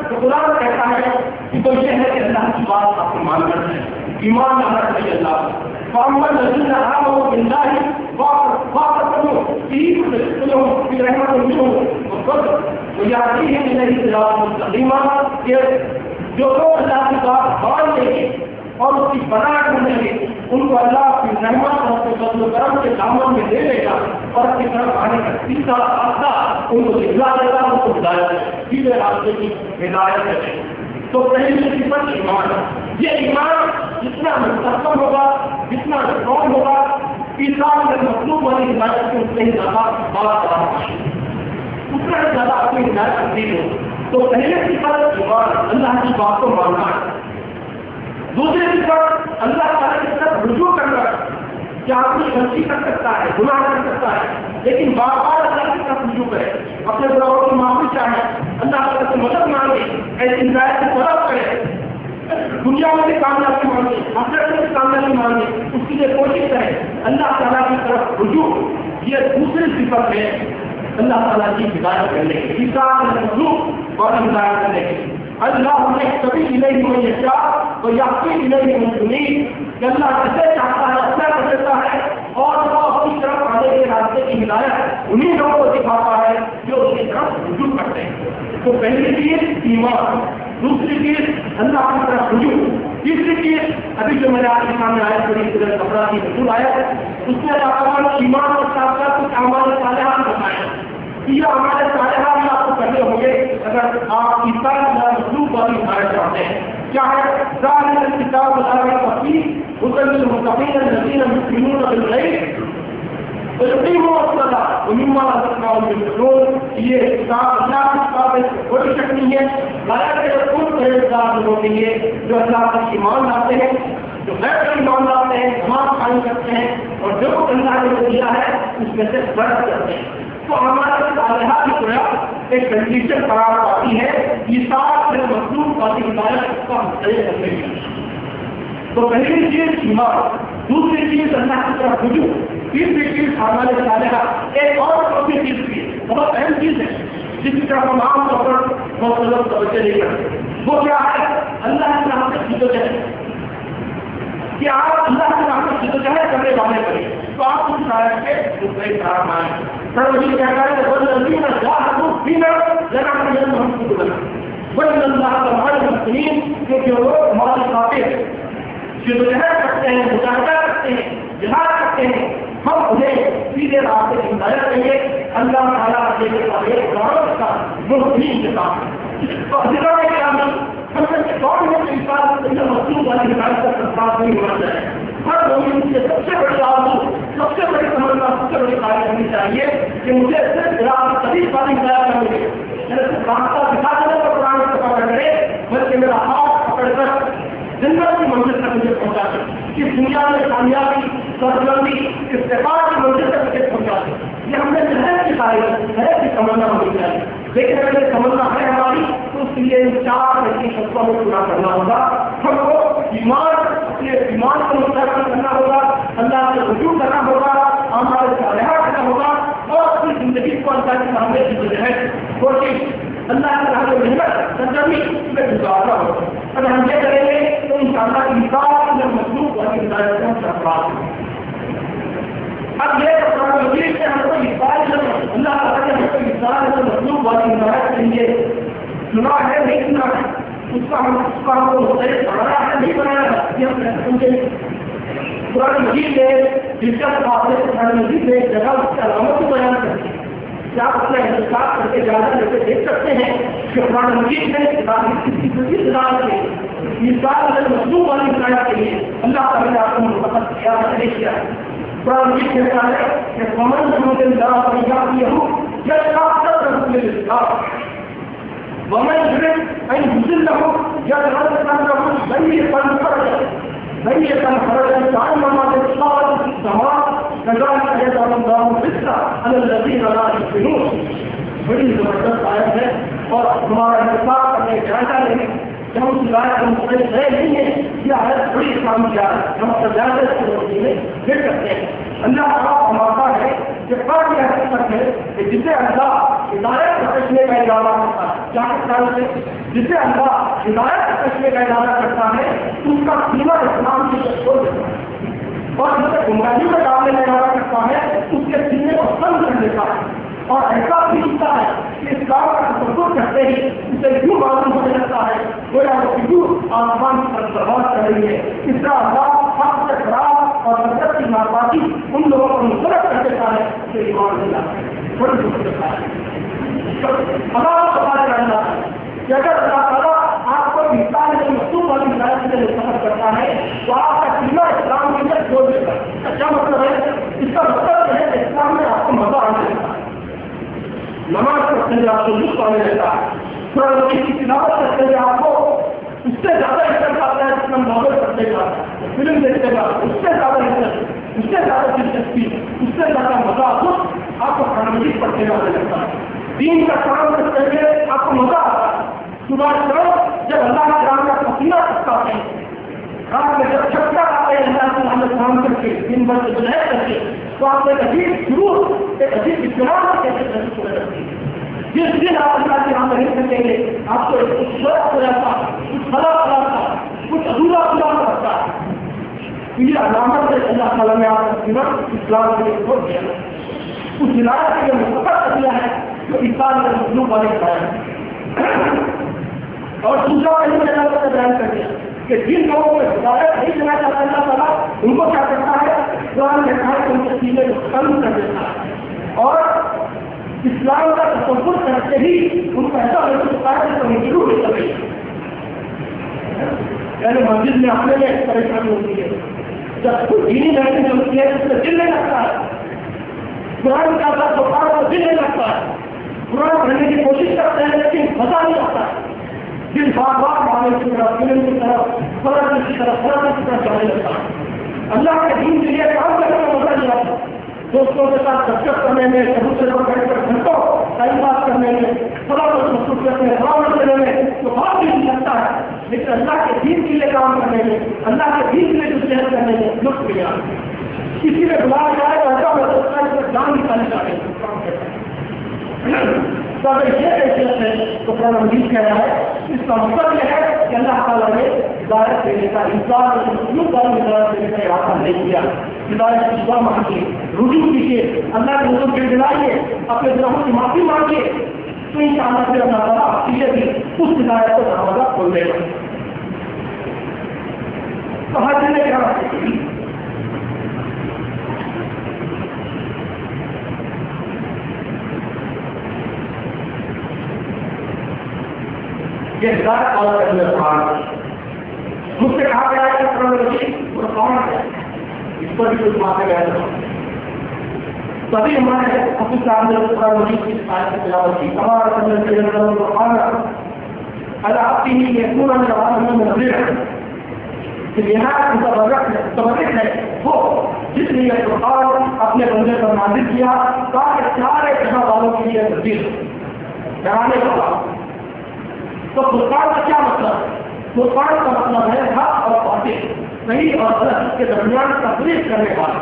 تو قرآن کہتا ہے کہ تو یہ ہے کہ اللہ کی بات آپ کو مان کرنا ہے ایمان لانا چاہیے اللہ محمد رسول اللہ وہ بندہ ہی واپس کرو تین رحمت وہ یادی ہے کہ نہیں مستقیمہ کہ جو لوگ اللہ کی بات مان لیں گے اور اس کی بنا کرنے گے ان کو اللہ کی رحمت اور فضل و کرم کے دامن میں دے دے گا اور اپنی طرف آنے کا سیدھا راستہ ان کو دکھلا دے گا ان کو ہدایت ہے سیدھے راستے کی ہدایت ہے تو پہلی صفت ایمان یہ ایمان جتنا مستحکم ہوگا جتنا اسٹرانگ ہوگا انسان میں مطلوب والی ہدایت سے اتنے ہی زیادہ بات اتنا ہی زیادہ اپنی ہدایت تبدیل ہو تو پہلے صفت ایمان اللہ کی بات کو ماننا ہے دوسری صفت اللہ تعالیٰ کی طرف رجوع کرنا کہ آدمی غلطی کر سکتا ہے گناہ کر سکتا ہے لیکن بار بار اللہ کی طرف رجوع کرے اپنے گناہوں کی معافی چاہے اللہ تعالیٰ سے مدد مانگے ایسی ہدایت کی طرف کرے دنیا میں بھی کامیابی مانگے آخرت میں بھی کامیابی مانگے اس کے لیے کوشش کرے اللہ تعالیٰ کی طرف رجوع یہ دوسری صفت ہے اللہ تعالیٰ کی ہدایت کرنے کی رجوع اور ہدایت کرنے کی اللہ نے کبھی نہیں میں یہ چاہ تو یقین نہیں میں سنی کہ اللہ کیسے چاہتا ہے اچھا کر دیتا ہے اور وہ اپنی طرف آنے کے راستے کی ہدایت انہیں لوگوں کو دکھاتا ہے جو اس کی طرف رجوع کرتے ہیں تو پہلی چیز ایمان دوسری چیز اللہ کی طرف رجوع تیسری چیز ابھی جو میرے آپ کے سامنے آیا بڑی کپڑا کی رسول آیا ہے اس میں اللہ ایمان اور ساتھ ساتھ کچھ اعمال صالحات بتائے یہ ہمارے صالحات آپ کو کرنے ہوں گے اگر آپ اس طرح مطلوب مطلوب والی ہدایت چاہتے ہیں. کیا ہے؟ ذالک الکتاب لا ریب فیہ ھدی للمتقین الذین یؤمنون بالغیب ویقیمون الصلاۃ ومما رزقناہم ينفقون. یہ کتاب اللہ کی کتاب ہے، کوئی شک نہیں ہے. لایا کہ ان پرہیزگار لوگوں کے لیے جو اللہ پر ایمان لاتے ہیں، جو غیر پر ایمان لاتے ہیں، نماز قائم کرتے ہیں اور جو اللہ نے دیا ہے اس میں سے فرض کرتے ہیں. تو ہمارے صالحہ کی طرف ایک کنڈیشن قرار پاتی ہے ایثار سے مطلوب والی ہدایت کا مطالعہ کرنے کی. تو پہلی چیز ایمان، دوسری چیز اللہ کی طرف رجوع، تیسری چیز ہمارے صالحہ. ایک اور چوتھی چیز بھی بہت اہم چیز ہے جس کی طرف ہم عام طور پر بہت زیادہ توجہ نہیں کرتے. وہ کیا ہے؟ اللہ کے نام سے جدوجہد. کہ آپ اللہ کے نام سے جدوجہد کرنے والے بنے تو آپ اس شاید کے دوسرے کام آئیں. سروجی کہتا ہے کہ والذین جاہدوا فینا لنہدینہم سبلنا وان اللہ لمع المحسنین. کہ جو لوگ ہمارے خاطر جدوجہد کرتے ہیں، مجاہدہ کرتے ہیں، جہاد کرتے ہیں، ہم انہیں سیدھے راستے سے ہدایت دیں گے. اللہ تعالیٰ کے دعوت کا محسنین کے ساتھ. تو حضرت کرام ہم سے کون ہے کہ انسان مطلوب والی ہدایت کا سرفراز نہیں ہونا چاہیے. ہر مومن کی سب سے بڑی آرزو، سب سے بڑی تمنا، سب سے بڑی کاری ہونی چاہیے کہ مجھے صرف قریب والی ہدایت نہ ملے، راستہ دکھا دینے پر قرآن سے پکڑ کرے، بلکہ میرا ہاتھ پکڑ کر جنت کی منزل تک مجھے پہنچا دے. اس دنیا میں کامیابی، سربلندی، استقامت کی منزل تک مجھے پہنچا دے. یہ ہم نے محنت کی خواہش ہے کی تمنا ہونی چاہیے. لیکن اگر یہ تمنا ہے ہماری تو اس لیے ان چار شرطوں کو پورا کرنا ہوگا. ہم کو ایمان، اپنے ایمان کو مستحکم کرنا ہوگا، اللہ سے رجوع کرنا ہوگا، ہمارے صالحہ کرنا ہوگا اور اپنی زندگی کو اللہ کے سامنے کی جدوجہد کوشش اللہ کے راہ میں محنت سرگرمی میں گزارنا ہوگا. اگر ہم یہ کریں گے تو انشاءاللہ انسان میں مطلوب والی ہدایت کا سرفراز ہوگا. اب یہ قرآن مجید سے ہم کو اللہ تعالیٰ نے ہم کو انسان مطلوب والی ہدایت کے لیے سنا ہے، نہیں سنا ہے، اس کا ہم کو مختلف بنایا ہے، نہیں بنایا ہے. یہ ہم سمجھیں قرآن مجید میں دلچسپ بات ہے. قرآن مجید میں ایک جگہ اس کی علامت کو بیان کرتے ہیں کہ آپ اپنا احتساب کر کے جائزہ لے کے دیکھ سکتے ہیں کہ قرآن مجید میں مطلوب والی ہدایت کے لیے اللہ تعالیٰ نے آپ کو منتخب کیا ہے، نہیں کیا ہے. قرآن مجید کہتا ہے کہ ومن يطع الله ورسوله يشرح صدره للإسلام ومن يرد أن يضله يجعل صدره ضيقا حرجا كأنما يصعد في السماء كذلك يجعل الله الرزق على الذين لا يؤمنون. بڑی زبردست آیت ہے اور ہمارا احتساب کرنے جائزہ لینے کہ ہم اس آیت کا مختلف ہے نہیں ہے. یہ آیت بڑی کام کیا ہے، ہم سجادہ کی روشنی میں دیکھ سکتے ہیں. اللہ تعالیٰ فرماتا ہے کہ فرق یہ حقیقت ہے کہ جسے اللہ ہدایت کا کشنے کا ارادہ کرتا ہے، کیا خیال سے جسے اللہ ہدایت کا کشنے کا ارادہ کرتا ہے اس کا سینہ اسلام کی طرف چھوڑ دیتا ہے، اور جسے گمراہی میں ڈالنے کا ارادہ کرتا ہے اس کے سینے کو بند کر دیتا ہے. اور ایسا بھی ہوتا ہے کہ اسلام کا تصور کرتے ہی اسے کیوں معلوم ہونے لگتا ہے گویا وہ کیوں آسمان کی طرف برباد کر رہی ہے. اس طرح اللہ حق سے خراب اور نفرت کی ناپاکی ان لوگوں کو مسلط کر دیتا ہے کہ ایمان نہیں لاتا ہے. بڑی مشکل ہے. اللہ سوال کرنا ہے کہ اگر اللہ تعالیٰ آپ کو انسان کے مطلوب والی ہدایت سے منتخب کرتا ہے تو آپ کا سینہ اسلام کے اندر چھوڑ دیتا ہے. کیا مطلب ہے؟ اس کا مطلب ہے کہ اسلام میں آپ کو مزہ آنے لگتا ہے، نماز پڑھتے ہوئے آپ کو لطف آنے لگتا ہے، قرآن کی تلاوت کرتے ہوئے آپ کو اس سے زیادہ انٹرسٹ آتا ہے جتنا ناول پڑھتے جاتا ہے، فلم دیکھتے گا اس سے زیادہ انٹرسٹ، اس سے زیادہ دلچسپی، اس سے زیادہ مزہ آپ کو قرآن مجید پڑھتے ہوئے آنے لگتا ہے. دین کا کام کرتے ہوئے آپ کو مزہ آتا ہے. صبح شام جب اللہ کے کام کا پسینہ سکتا ہے، رات میں جب چھٹا آتا ہے اللہ کے نام کام کر کے دن بھر سے جلد کر کے تو آپ ایک عجیب شروع ایک عجیب اطلاع کیسے محسوس ہونے لگتی ہے. جس دن آپ اللہ کے نام نہیں سکیں گے آپ کو کچھ شوق ہو جاتا، کچھ خلا ہوتا، کچھ ادھورا ادھورا رکھتا ہے. یہ علامت ہے اللہ تعالیٰ نے آپ کا سیرت اسلام کے لیے کھول دیا، اس ہدایت کے لیے منتخب کر دیا ہے جو اسلام کے مطلوب والے ہدایت ہے. اور دوسرا علم اللہ کا بیان کر دیا کہ جن لوگوں کو ہدایت نہیں دینا چاہتا اللہ تعالیٰ ان کو کیا کرتا ہے، قرآن کہتا ہے کہ ان کے سینے کو کم کر دیتا ہے اور اسلام کا تصور کرتے ہی ان کو ایسا محسوس ہوتا ہے کہ ضرور ہو سکے. پہلے مسجد میں آنے میں پریشانی ہوتی ہے، جب کوئی دینی محنت چلتی ہے اس میں دل نہیں لگتا ہے، قرآن کا ساتھ تو دل نہیں لگتا ہے، قرآن پڑھنے کی کوشش کرتے ہیں لیکن مزہ نہیں آتا ہے، دل بار بار معاملے کی طرف فلم کی طرف فرض کی طرف جانے لگتا ہے۔ اللہ کے دین کے لیے کام کرنے میں مزہ نہیں آتا، دوستوں کے ساتھ گفتگو کرنے میں، دوسرے پر بیٹھ کر گھنٹوں ٹائم پاس کرنے میں، محسوس میں پراورش کرنے میں تو بہت دل لگتا ہے، لیکن اللہ کے دین کے لیے کام کرنے میں، اللہ کے دین کے لیے جو صحت کرنے میں لطف ملا۔ کسی نے بلایا جائے تو ایسا ہو سکتا ہے اس میں جان نکالنے چاہے تو اگر یہ حیثیت ہے تو قرآن مجید کہہ رہا ہے اس کا مطلب یہ ہے کہ اللہ تعالیٰ نے ہدایت دینے کا انسان ہدایت دینے کا ارادہ نہیں کیا، ہدایت کی دعا مانگیے، رجوع کیجیے، اللہ کے حکم کے دلائیے، اپنے گناہوں کی معافی مانگیے، تو ان شاء اللہ سے اللہ تعالیٰ پیچھے بھی اس ہدایت کو دروازہ کھول دے گا۔ تو ہر دن کیا یہ ہدایت والا کرنے قرآن مجھ سے کہا گیا ہے کہ قرآن ہے، اس پر بھی کچھ باتیں گئے تبھی ہمارے حافظ صاحب نے قرآن مجید کی آیت کی تلاوت کی، ہمارا سمجھ کے اندر قرآن اللہ آتی ہی یہ پورا میں نظر ہے کہ نہایت متبرک ہے وہ جس نے یہ قرآن اپنے بندے پر نازل کیا تاکہ سارے جہاں والوں کے لیے تبدیل ڈرانے کا کام۔ تو فرقان کا کیا مطلب ہے؟ فرقان کا مطلب ہے حق اور باطل، صحیح اور غلط کے درمیان تفریق کرنے والا۔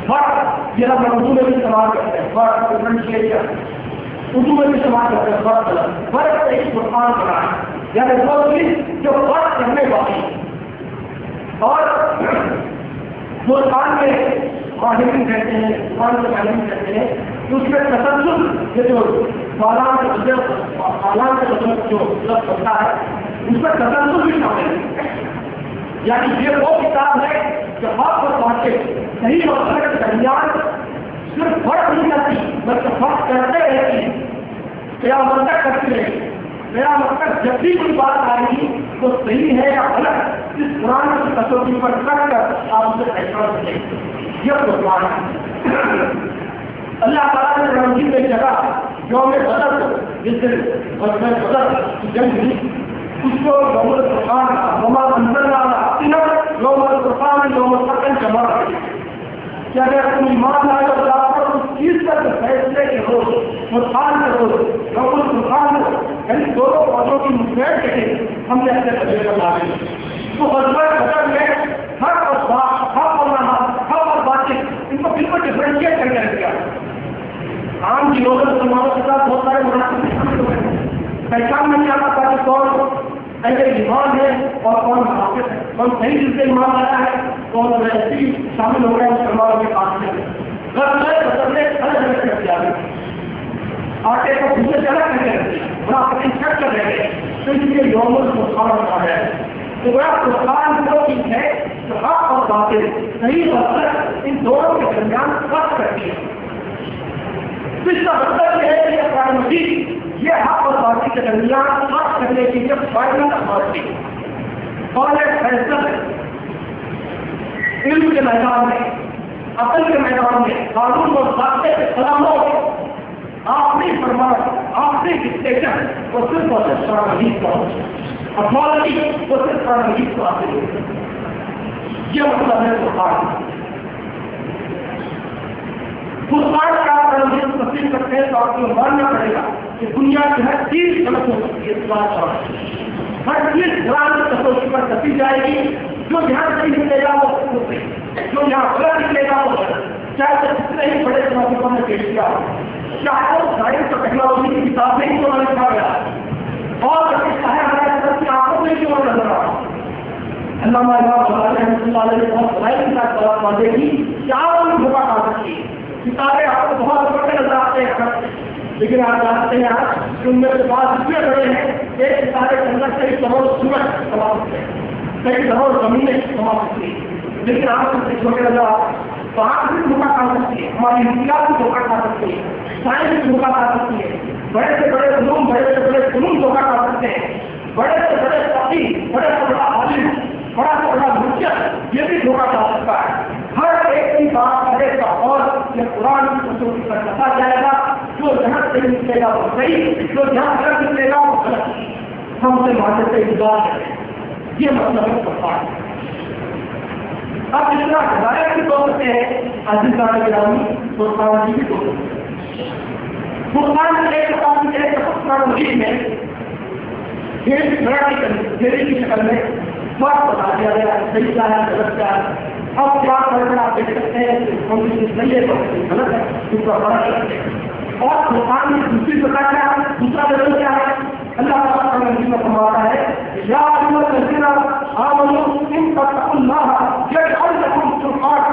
فرق یہ ہم اردو میں بھی استعمال کرتے ہیں، فرق ڈفرینشیشن اردو میں بھی استعمال کرتے ہیں، فرق غلط فرق سے ایک فرقان بنا ہے، یعنی وہ چیز جو فرق کرنے والی اور فرقان میں ماہرین کہتے ہیں، قرآن کے ماہرین کہتے ہیں کہ اس میں تسلسل یہ جو سالان کے بدل جو لفظ ہوتا ہے اس میں تسلسل بھی شامل ہے، یعنی یہ وہ کتاب ہے جو حق اور باطل صحیح اور غلط کے درمیان صرف فرق نہیں کرتی بلکہ فرق کرتے رہتی ہے، قیامت تک کرتی رہے گی۔ قیامت تک جب بھی کوئی بات آئے گی وہ صحیح ہے یا غلط اس قرآن کی کسوٹی پر رکھ کر آپ اسے فیصلہ کریں، یہ قرآن ہے۔ اللہ تعالیٰ نے رمضان میں جگہ یوم بدر جس دن بدر کی جنگ ہوئی اس کو یوم الفرقان وما انزلنا علی عبدنا یوم الفرقان یوم الفتح جمع کیا کہ اگر تم ایمان لائے اور آپ پر اس چیز کا فیصلے کے روز فرقان کے روز یوم الفرقان یعنی دونوں فوجوں کی مسیح کے ہم نے اپنے بچے کو لاگے تو غزوہ بدر میں حق اور باطل ان کو بالکل ڈفرینشیٹ کر کے رکھ دیا۔ عام جنہوں نے مسلمانوں کے ساتھ بہت سارے مناسب پہچان نہیں آتا تھا کہ کون اہل ایمان ہے اور کون منافق ہے، کون صحیح دل سے ایمان لایا ہے، کون ویسے ہی شامل ہو گئے مسلمانوں کے پاس میں۔ بدلنے الگ الگ کر دیا آٹے کو دوسرے جگہ کر کے رکھ دیا، منافقین چیک کر رہے ہیں، تو اس لیے یوم الفرقان ہوتا ہے۔ تو وہ فرقان وہ چیز ہے جو حق اور باطل صحیح اور غلط ان دونوں کے درمیان فرق کرتی ہے۔ اس کا مطلب یہ ہے کہ یہ قرآن مجید یہ حق اور باطل کے درمیان فرق کرنے کی جب فائدہ اتھارٹی اور ایک فیصلہ ہے علم کے میدان میں، عقل کے میدان میں، قانون اور ضابطے کے سلاموں آخری فرمان آخری ڈکٹیشن وہ صرف اور صرف قرآن مجید کا اتھارٹی وہ صرف قرآن مجید کو حاصل ہوتی ہے۔ یہ مطلب ہے فرقان۔ فرقان کا قرآن تسلیم کرتے ہیں تو آپ کو ماننا پڑے گا کہ دنیا کی ہر چیز غلط ہو سکتی ہے، اس بات پر ہر چیز قرآن کی تصویر پر کسی جائے گی، جو یہاں صحیح نکلے گا وہ صحیح، جو یہاں غلط نکلے گا وہ غلط، چاہے تو کتنے ہی بڑے تصویر نے پیش کیا ہو، چاہے وہ سائنس اور ٹیکنالوجی کی کتاب میں ہی کیوں نہ لکھا گیا اور چاہے ہمارے سب کی آنکھوں میں کیوں نہ نظر آ۔ علامہ رحمۃ اللہ علیہ نے بہت بڑائی کے ساتھ بات واضح کی کہ آپ ان دھوکہ کھا سکتی ہے، ستارے آپ کو بہت بڑے نظر آتے ہیں لیکن آپ جانتے ہیں آج ان میں سے بات اتنے بڑے ہیں ایک ستارے کے اندر کئی کروڑ سورج کما سکتے ہیں، کئی کروڑ زمینیں کما سکتی ہیں، لیکن آپ سے چھوٹے نظر آتے تو آپ بھی دھوکہ کھا سکتی ہے، ہماری انقلاب بھی دھوکہ کھا سکتی ہے، سائنس بھی دھوکہ کھا سکتی ہے، بڑے سے بڑے علوم بڑے سے بڑے فنون دھوکہ کھا سکتے ہیں، بڑے سے بڑے تقی بڑے سے بڑا عالم بڑا سے بڑا ملک یہ بھی دھوکہ کھا سکتا ہے. ہر ایک کی بات کرے کا اور یہ قرآن کی کسوٹی پر کسا جائے گا. جو جہاں سے نکلے گا وہ صحیح, جو جہاں غلط نکلے گا وہ غلط. ہم سے معاشرے سے انتظار کریں, یہ مطلب ہے قرآن. اب اس طرح ہدایت بھی دو سکتے ہیں عزیزان گرامی, فرقان کی بھی دو سکتے ہیں. فرقان میں ایک قرآن مجید میں پھیری کی شکل میں فرق بتا دیا گیا, صحیح کیا ہے غلط کیا ہے. اب کیا کرنا آپ دیکھ سکتے ہیں صحیح ہے تو غلط ہے, اس کا بڑا غلط ہے. اور فرقان میں دوسری سطح کیا ہے, دوسرا لیول کیا ہے. اللہ تعالیٰ کا فرماتا ہے یا ایھا الذین آمنوا ان تتقوا اللہ یجعل لکم فرقانا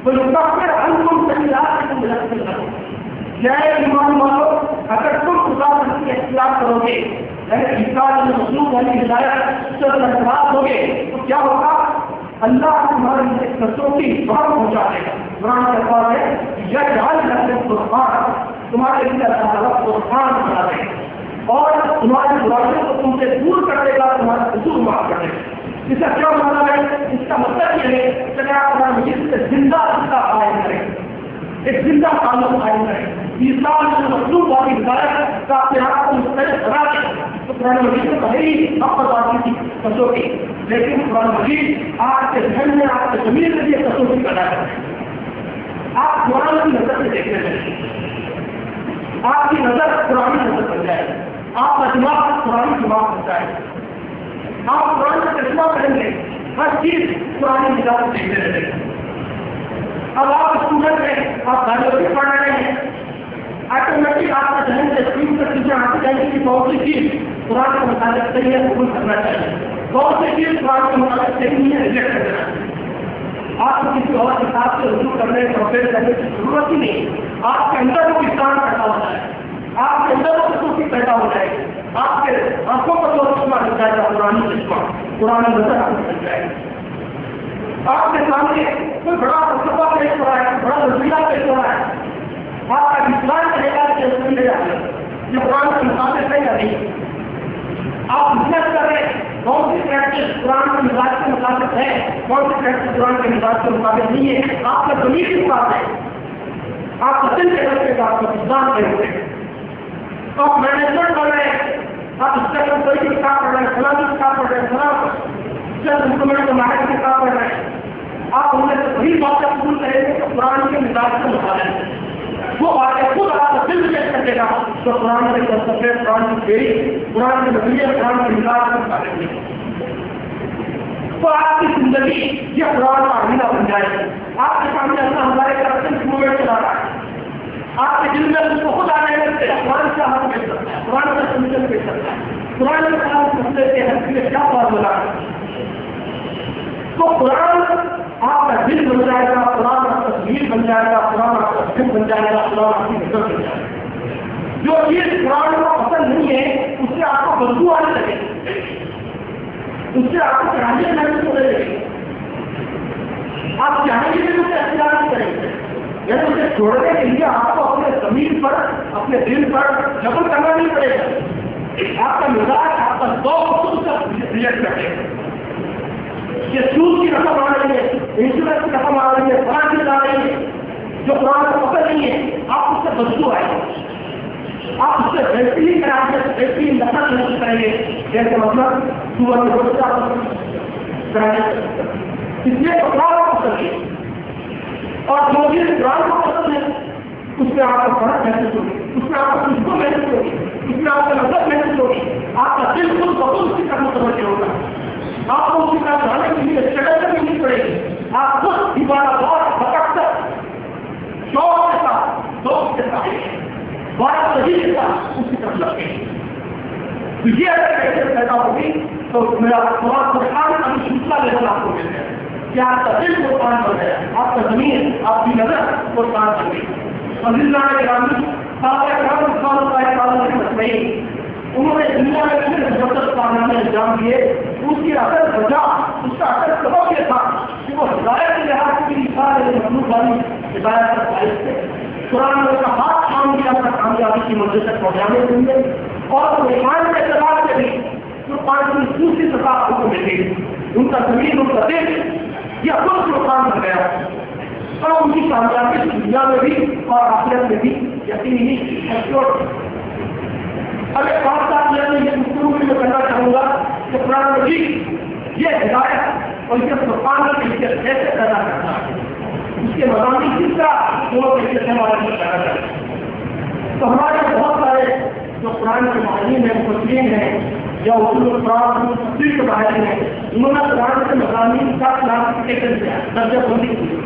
ویکفر عنکم سیئاتکم ویغفر لکم. یا ایمان والو, اگر تم خدا کی اختیار کرو گے, یعنی مخلوق والی ہدایت سے لگاؤ ہو گے, تو کیا ہوگا, اللہ تمہاری کسوٹی باہر پہنچا دے گا. قرآن کہتا ہے یجعل لکم فرقانا, تمہارے لیے اللہ تعالیٰ فرقان بنا دے گا اور تمہاری برائیوں کو تم سے دور کر دے گا, تمہارا قصور معاف کر دے گا. اس کا کیا مطلب ہے, اس کا مطلب یہ ہے کہ آپ قرآن مجید سے زندہ رشتہ قائم کریں, ایک زندہ تعلق قائم کریں. مخلوق والی ہدایت کا اپنے آپ کو مستقل بنا دیں تو قرآن مجید میں پہلی اب بتاتی تھی کسوٹی, لیکن قرآن مجید آپ کے ذہن میں, آپ کے زمین میں یہ کسوٹی پیدا کرتے ہیں. آپ قرآن کی نظر سے دیکھنے لگیں, آپ کی نظر قرآن نظر بن جائے, آپ کا دماغ قرآن دماغ بن جائے, آپ قرآن کا چشمہ کریں گے, ہر چیز قرآن نگاہ سے دیکھنے لگے. اب آپ اسٹوڈنٹ ہیں, آپ بایولوجی پڑھ رہے ہیں, آٹومیٹک آپ کا ذہن سے اسکرین پر چیزیں آتی جائیں گی کہ بہت سی چیز قرآن کے مطابق صحیح ہے, قبول کرنا چاہیے, بہت سی چیز قرآن کے مطابق صحیح نہیں ہے, ریجیکٹ کر دینا چاہیے. آپ کو کسی اور کتاب سے رجوع کرنے پروفیس کرنے کی ضرورت ہی نہیں. آپ کے اندر وہ کسان پیدا ہوتا ہے, آپ کے اندر وہ کسوٹی پیدا ہو جائے گی, آپ کے آنکھوں پر جو چشمہ لگ جائے گا, قرآن چشمہ, قرآن نظر آپ کو مل جائے گا. آپ کے سامنے کوئی بڑا فلسفہ پیش ہو رہا ہے, بڑا نظریہ پیش ہو رہا ہے, آپ کا وشواس رہے گا کہ اس میں لے جاتے یہ قرآن کے مطابق ہے یا نہیں. آپ بزنس کر رہے ہیں, کون سی پریکٹس قرآن کے مزاج کے مطابق ہے, کون سی پریکٹس قرآن کے مزاج کے مطابق نہیں ہے. آپ کا زمین کس بات ہے, آپ کا دل کے رکھے گا, آپ کا وجدان کے رکھے گا. آپ مینجمنٹ کر رہے ہیں, آپ اس طرح کوئی بھی کتاب پڑھ رہے ہیں, فلاں کی کتاب پڑھ رہے ہیں, فلاں چند حکومت کے ماہر کی کتاب پڑھ رہے ہیں, آپ ان میں سے وہی باتیں قبول کریں گے کہ قرآن کے مزاج کے مطابق ہے. وہ باتیں خود آپ کا دل ریلیٹ کر دے گا تو قرآن کے فلسفے, قرآن کی تھیوری, قرآن کے نظریے, قرآن کے مزاج کے مطابق نہیں. تو آپ کی زندگی یہ قرآن کا آئینہ بن جائے گی. آپ کے سامنے اللہ ہمارے کرپشن موومنٹ چلا رہا ہے, آپ کے دل میں اس کو خود آنے لگتے ہیں, قرآن سے ہاتھ پیش کرتا ہے, قرآن کا سمجھن پیش کرتا ہے, قرآن کے ساتھ مسئلے کے حل کے کیا فارمولا ہے. تو قرآن آپ کا دل بن جائے گا, قرآن آپ کا تصویر بن جائے گا, قرآن آپ کا ذہن بن جائے گا, قرآن آپ کی نظر بن جائے گا. جو چیز قرآن کو پسند نہیں ہے اس سے آپ کو بدبو آنے لگے, اس سے آپ کو کراہیت محسوس ہونے لگے, آپ چاہیں گے کہ اسے اختیار نہیں کریں گے. یعنی اسے چھوڑنے کے لیے آپ کو اپنے زمین پر, اپنے دل پر جبر کرنا نہیں پڑے گا. آپ کا مزاج, آپ کا ذوق خود سے ریلیٹ کرے گا. یہ سود کی رقم آ رہی ہے, انشورنس کی رقم آ رہی ہے, فلاں چیز آ رہی ہے جو قرآن کو پسند نہیں ہے, آپ اس سے بدبو آئے گا, آپ اس سے بہترین کرائیں گے, بہترین نقل نہیں کریں گے. جیسے مطلب سور میں بچہ کرائیں گے, اس لیے قرآن کو پسند ہے. اور جو چیز قرآن کو پسند ہے اس میں آپ کو فرق محسوس ہوگی, اس میں آپ کو خوشبو محسوس ہوگی, اس میں آپ کو لذت محسوس ہوگی, آپ کا دل خود بخود اسی کا متوجہ ہوگا. آپ کو اسی طرح جانے کے لیے اسٹرگل کرنی نہیں پڑے گی. آپ خود عبادت اور بھٹک کر شوق کے ساتھ, دوست کے ساتھ, بارہ صحیح کے ساتھ اسی طرف لگے. تو یہ اگر کیسے پیدا ہوگی تو میرا قرآن کا بھی سلسلہ لیول آپ کو مل جائے کہ آپ کا دل قرآن بن گیا, آپ کا زمین, آپ کی نظر قرآن بن گئی. عزیزان گرامی, صحابہ کرام رضوان اللہ تعالیٰ عنہم انہوں نے دنیا میں اتنے زبردست کارنامے انجام دیے. اس کی اصل وجہ, اس کا اصل سبب یہ تھا کہ وہ ہدایت کے لحاظ سے سارے مخلوق والی ہدایت کا باعث تھے. قرآن نے کا ہاتھ کام دیا تھا کامیابی کی منزل تک پہنچانے کے لیے, اور ایمان کے اعتبار سے بھی قرآن کی دوسری سطح کو مل گئی. ان کا زمین، ان کا دل یہ خود نقصان کر گیا اور ان کی کامیابی دنیا میں بھی اور آخرت میں بھی یقینی ہے۔ اگر 5 سال میں یہ گفتگو میں کرنا چاہوں گا کہ قرآن مجید یہ ہدایت اور یہ فرقان کی حیثیت کیسے پیدا کرتا ہے، اس کے مضامین کس طرح دونوں طریقے سے ہمارے لیے پیدا کرتے ہیں۔ تو ہمارے بہت سارے جو قرآن کے ماہرین ہیں، مفسرین ہیں یا اصول القرآن تفسیر کے ماہرین ہیں، انہوں نے قرآن کے مضامین کا کلاسیفیکیشن کیا، درجہ بندی کی،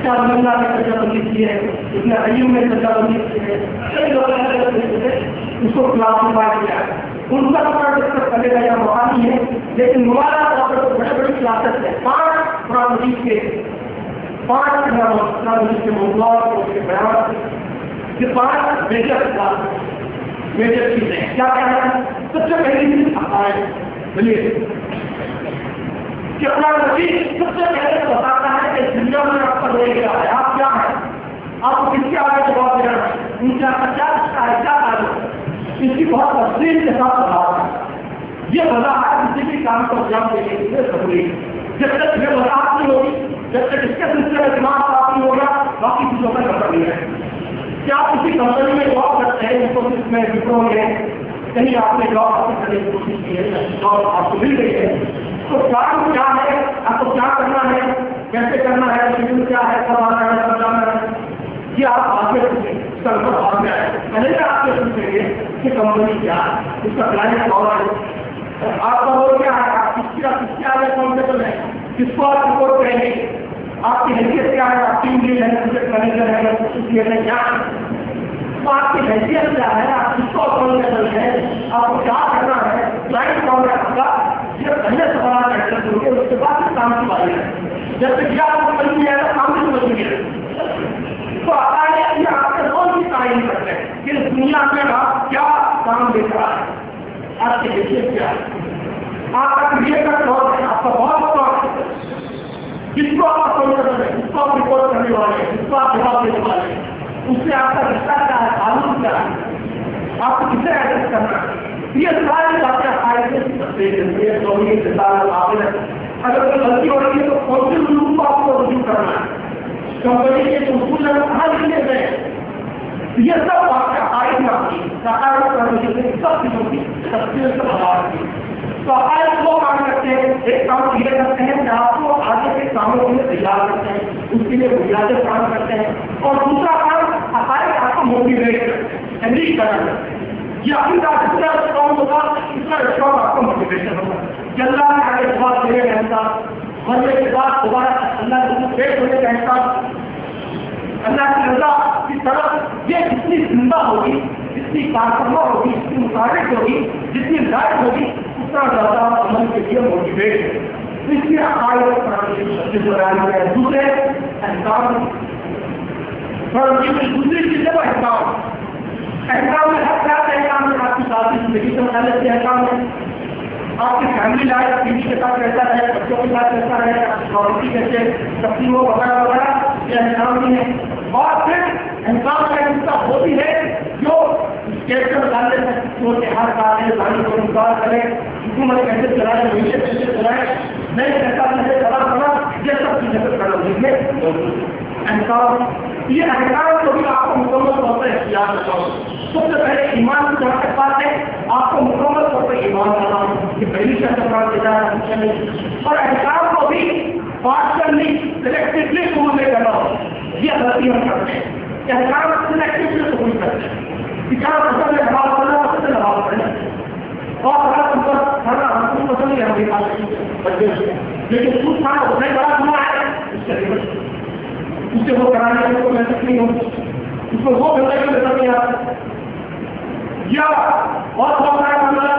شاہ اللہ نے درجہ بندی کی ہے، ابن قیم نے درجہ بندی کی ہے، کئی لوگ اس کو کلاسیفائی کیا ہے۔ ان کا قرآن ڈسکس کرنے کا یہ موقع نہیں ہے، لیکن نمایاں طور پر بڑے بڑے کلاسز ہیں، 5 قرآن مجید کے 5 قرآن مجید کے موضوعات اور اس کے بیان، یہ 5 میجر کلاسز، میجر چیزیں کیا کہنا ہے۔ سب سے پہلی چیز عقائد، بولیے کہ قرآن مجید سب سے پہلے بتاتا ہے کہ دنیا میں آپ کا رول کیا ہے، آپ کیا ہیں، آپ کو کس کے آگے جواب دینا ہے، ان کا کیا رشتہ ہے، کیا تعلق ہے، اس کی بہت تفصیل کے ساتھ وضاحت ہے۔ یہ وضاحت کسی بھی کام کو انجام دینے کے لیے ضروری ہے۔ جب تک یہ وضاحت نہیں ہوگی، جب تک اس کے سلسلے میں دماغ صاف نہیں ہوگا، باقی چیزوں کا خبر نہیں ہے۔ کیا آپ کسی کمپنی میں جاب کرتے ہیں، جس کو اس میں وپرو ہے، کہیں آپ نے جاب حاصل کرنے کی کوشش کی ہے، جاب آپ کو مل گئی ہے، تو کام کیا ہے، آپ کو کیا کرنا ہے، کیسے کرنا ہے، شیڈول کیا ہے، کب آنا ہے، کب جانا ہے، یہ آپ آگے پوچھیں، اس کا نمبر آ گیا ہے۔ پہلے سے آپ سے پوچھیں گے کہ کمپنی کیا ہے، اس کا کلائنٹ کون ہے، آپ کا رول کیا ہے، آپ کس کے آگے کمفرٹیبل ہے، کس کو آپ رپورٹ کریں گے، آپ کی حیثیت کیا ہے، آپ ٹیم لیڈ ہے، پروجیکٹ مینیجر ہے، ہے کیا ہے، تو آپ کی حیثیت کیا ہے، آپ کس کو کمفرٹیبل ہے، آپ کو کیا کرنا ہے، کلائنٹ کون ہے آپ کا، یہ پہلے سوال ایڈریس ہوگی، اس کے بعد کام کی باری ہے۔ جب تک کیا آپ کو سمجھ نہیں آئے گا، کام کی سمجھ نہیں آئے گا۔ تو عقائد یہ آپ کے رول کی تعین کرتے ہیں کہ اس دنیا میں آپ کیا کام دیکھ رہا ہے، آپ کی حیثیت کیا ہے، آپ کا کریئر کا دور ہے، آپ کا بہت وقت ہے، جس کو آپ کمفرٹیبل ہے، جس کو آپ رپورٹ کرنے والے ہیں، جس کو آپ جواب دینے والے ہیں، اس سے آپ کا رشتہ کیا ہے، تعلق کیا ہے، آپ کو کسے ایڈریس کرنا ہے، یہ ساری باتیں عقائد سے اگر کوئی غلطی ہو رہی ہے تو کون سے اصول کو آپ کو رجوع کرنا ہے، کمپنی کے اصول ہیں کہاں لکھے گئے، یہ سب واقع عقائد میں آتی ہے، سب چیزوں کی تفصیل سے بتا رہی ہے۔ تو عقائد وہ کام کرتے ہیں، ایک کام یہ کرتے ہیں کہ آپ کو آگے کے کاموں کے لیے تیار کرتے ہیں، اس کے لیے بنیادیں کام کرتے ہیں، اور دوسرا کام عقائد آپ کو موٹیویٹ کرتے ہیں، انریچ کرتے ہیں۔ یہ اپنی بات جتنا اسٹرانگ ہوگا اتنا اسٹرانگ آپ کو موٹیویشن ہوگا کہ اللہ نے آگے جواب دینے کا احساس، مرنے کے بعد دوبارہ اللہ کے پیش ہونے کا احساس، اللہ کی رضا کی طرف یہ جتنی زندہ ہوگی، جتنی کارکردہ ہوگی، جتنی مطابق ہوگی، جتنی لائق ہوگی، اتنا زیادہ عمل کے لیے موٹیویٹ ہے۔ اس لیے عقائد ہے دوسرے احکام، دوسری چیزیں وہ احکام احکام میں ہر طرح کے احکام ہے، آپ کی ذاتی زندگی سے متعلق کے احکام ہے، آپ کی فیملی لائف بیوی کے ساتھ کیسا ہے، بچوں کے ساتھ کیسا ہے، آپ کی پراپرٹی کیسے تقسیم وغیرہ وغیرہ، یہ احکام بھی ہے۔ اور پھر احکام کا حصہ وہ بھی ہے جو اسٹیٹ کے متعلق ہے، جو ہر کام ہے گاڑی کو انکار کرے، حکومت کیسے چلائے، معیشت کیسے چلائے، نئے پیسہ کیسے چلا پڑا، یہ سب چیزیں کرنا میں احکام۔ یہ احکام کو بھی آپ کو مکمل طور پر اختیار کرتا ہوں۔ سب سے پہلے ایمان کی جہاں تک بات ہے، آپ کو مکمل طور پر ایمان کرنا ہوں کہ پہلی شخص اپنا دیتا ہے، اور احکام کو بھی پارشلی سلیکٹولی قبول نہیں کرنا ہو، یہ غلطی ہم کرتے ہیں۔ احکام سلیکٹولی قبول کرتے ہیں، جہاں پسند ہے نماز پڑھنا اس سے نماز پڑھنا، اور ہم کو پسند ہے ہماری بات، لیکن سود کھانا اتنا ہی بڑا گناہ ہے، اس سے وہ کرانے میں کوئی محنت نہیں ہوتی، اس کو وہ بندہ کی نظر نہیں آتا، یا بہت بہت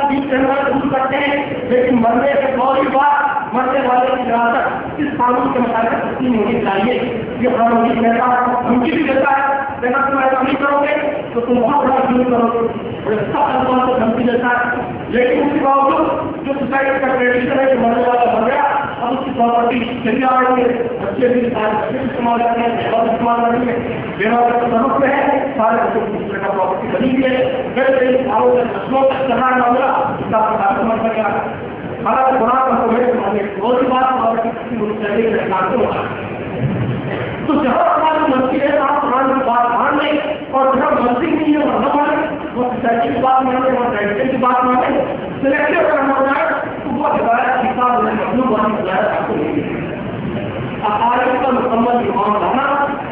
بیچ کہنا قبول کرتے ہیں، لیکن مرنے سے فوری بعد مرنے والے کی وراثت اس قانون کے مطابق تقسیم ہونی چاہیے۔ یہ قانون کی کہتا ہے، ہم کی بھی دیتا ہے، اگر تم ایسا نہیں کرو گے تو تم بہت بڑا ظلم کرو گے، اور سب الفاظ سے دھمکی دیتا ہے، لیکن اس کے باوجود جو سوسائٹی کا ٹریڈیشن ہے کہ مرنے والا مر گیا، اب اس کی پراپرٹی چلی آ رہی ہے، بچے بھی استعمال کر رہے ہیں، بہت استعمال کر رہی ہے، بیوہ کا تصرف میں ہے، سارے بچوں کو دوسرے کا پراپرٹی بنی ہوئی ہے، پھر کئی سالوں سے نسلوں تک چلا معاملہ اس کا سمجھ میں آ حالانکہ قرآن کا بہت بات ہوگا تو جہاں ہماری مرضی ہے آپ قرآن کی بات مان لیں اور جہاں مرضی نہیں ہے وہ نہ مانیں وہ سوسائٹی کی بات مانیں وہ ٹریڈیشن کی بات مانیں سلیکٹو کرنا ہو جائے تو وہ ہدایت کتاب مطلوب والی ہدایت آپ کو نہیں ملے عقائد کا مکمل ایمان لانا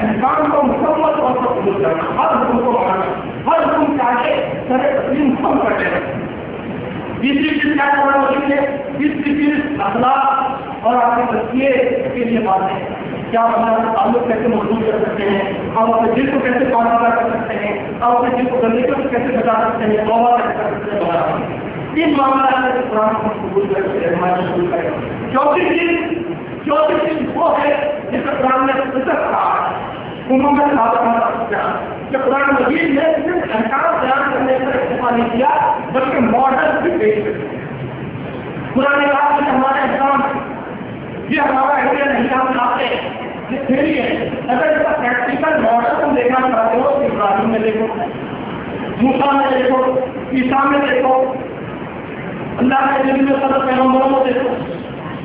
احکام کو مکمل طور پر قبول کرنا ہر حکم کو ماننا ہر حکم چاہے سر تسلیم کم کرتے ہیں تیسری چیز کیا کرنا ہوتی ہے تیسری چیز اخلاق اور آپ کے تزکیے کے لیے باتیں کیا ہمارا تعلق کیسے مضبوط کر سکتے ہیں آپ اپنے دل کو کیسے پاکیزہ کر سکتے ہیں آپ اپنے دل کو گندگیوں سے کیسے بچا سکتے ہیں توبہ کیسے کر سکتے ہیں تین معاملات ہیں قرآن کو قبول کر کے ہمارے قبول کریں چوتھی چیز وہ ہے جس کا قرآن نے فطر کہا انہوں نے ثابت کہ قرآن مجید نے صرف احکام بیان کرنے کا استعمال نہیں کیا بلکہ ماڈل بھی پیش کیا قرآن نے کہا کہ ہمارے احکام یہ ہمارا ایریا نہیں ہم چاہتے یہ تھیری ہے اگر اس کا پریکٹیکل ماڈل تم دیکھنا چاہتے ہو تو ابراہیم میں دیکھو موسیٰ میں دیکھو عیسیٰ میں دیکھو اللہ کے دل میں صدر پیغمبروں میں دیکھو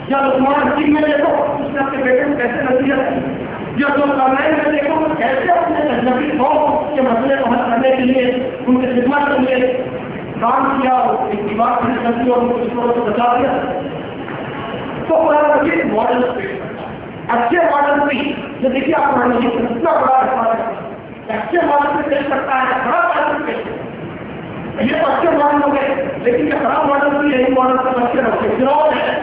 یا لقمان حکیم میں دیکھو اس نے اپنے بیٹے کو کیسے نصیحت کی یا جو کرنائن میں دیکھو کیسے اپنے اجنبی قوم کے مسئلے کو حل کرنے کے لیے ان کی خدمت کے لیے کام کیا ایک دیوار کھڑی کر دی اور ان کو دشمنوں سے بچا دیا تو قرآن مجید ماڈل اچھے ماڈل بھی جو دیکھیے آپ قرآن مجید اتنا بڑا ہے اچھے ماڈل سے پیش کرتا ہے بڑا ماڈل پیش کرتا ہے یہ تو اچھے ماڈل ہو گئے لیکن یہ خراب ماڈل بھی یہی ماڈل سے اچھے رہو گے گروہ ہے